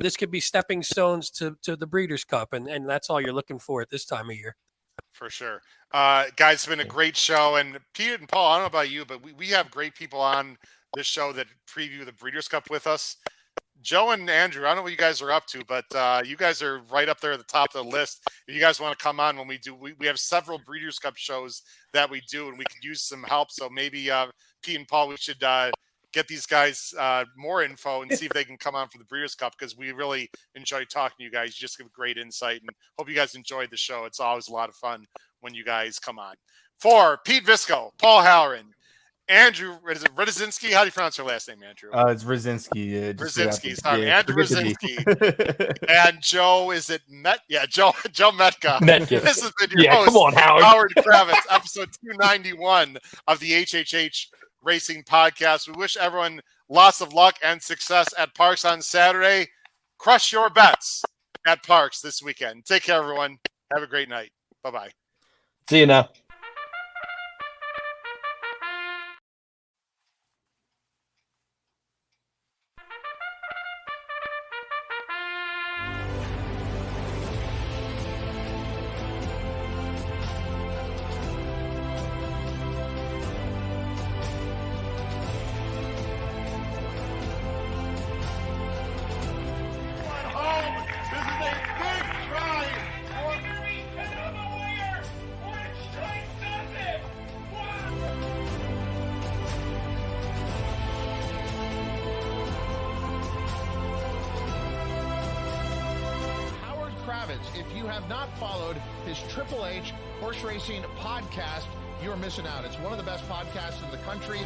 this could be stepping stones to the Breeders' Cup. And that's all you're looking for at this time of year. For sure. Guys, it's been a great show. And Pete and Paul, I don't know about you, but we have great people on this show that preview the Breeders' Cup with us. Joe and Andrew, I don't know what you guys are up to, but you guys are right up there at the top of the list. If you guys want to come on when we do, we have several Breeders' Cup shows that we do, and we could use some help. So maybe Pete and Paul, we should get these guys more info and see if they can come on for the Breeders' Cup, because we really enjoy talking to you guys. You just give great insight, and hope you guys enjoyed the show. It's always a lot of fun when you guys come on. For Pete Visco, Paul Halloran, Andrew Rdesinski. How do you pronounce your last name, Andrew? It's Rdesinski. Rdesinski. Sorry, Andrew Rdesinski. And Joe, is it Met? Yeah, Joe Metka. This has been your host, come on, Howard Kravitz, episode 291 of the HHH Racing Podcast. We wish everyone lots of luck and success at Parx on Saturday. Crush your bets at Parx this weekend. Take care, everyone. Have a great night. Bye-bye. See you now. If you have not followed his Triple H Horse Racing podcast, you're missing out. It's one of the best podcasts in the country.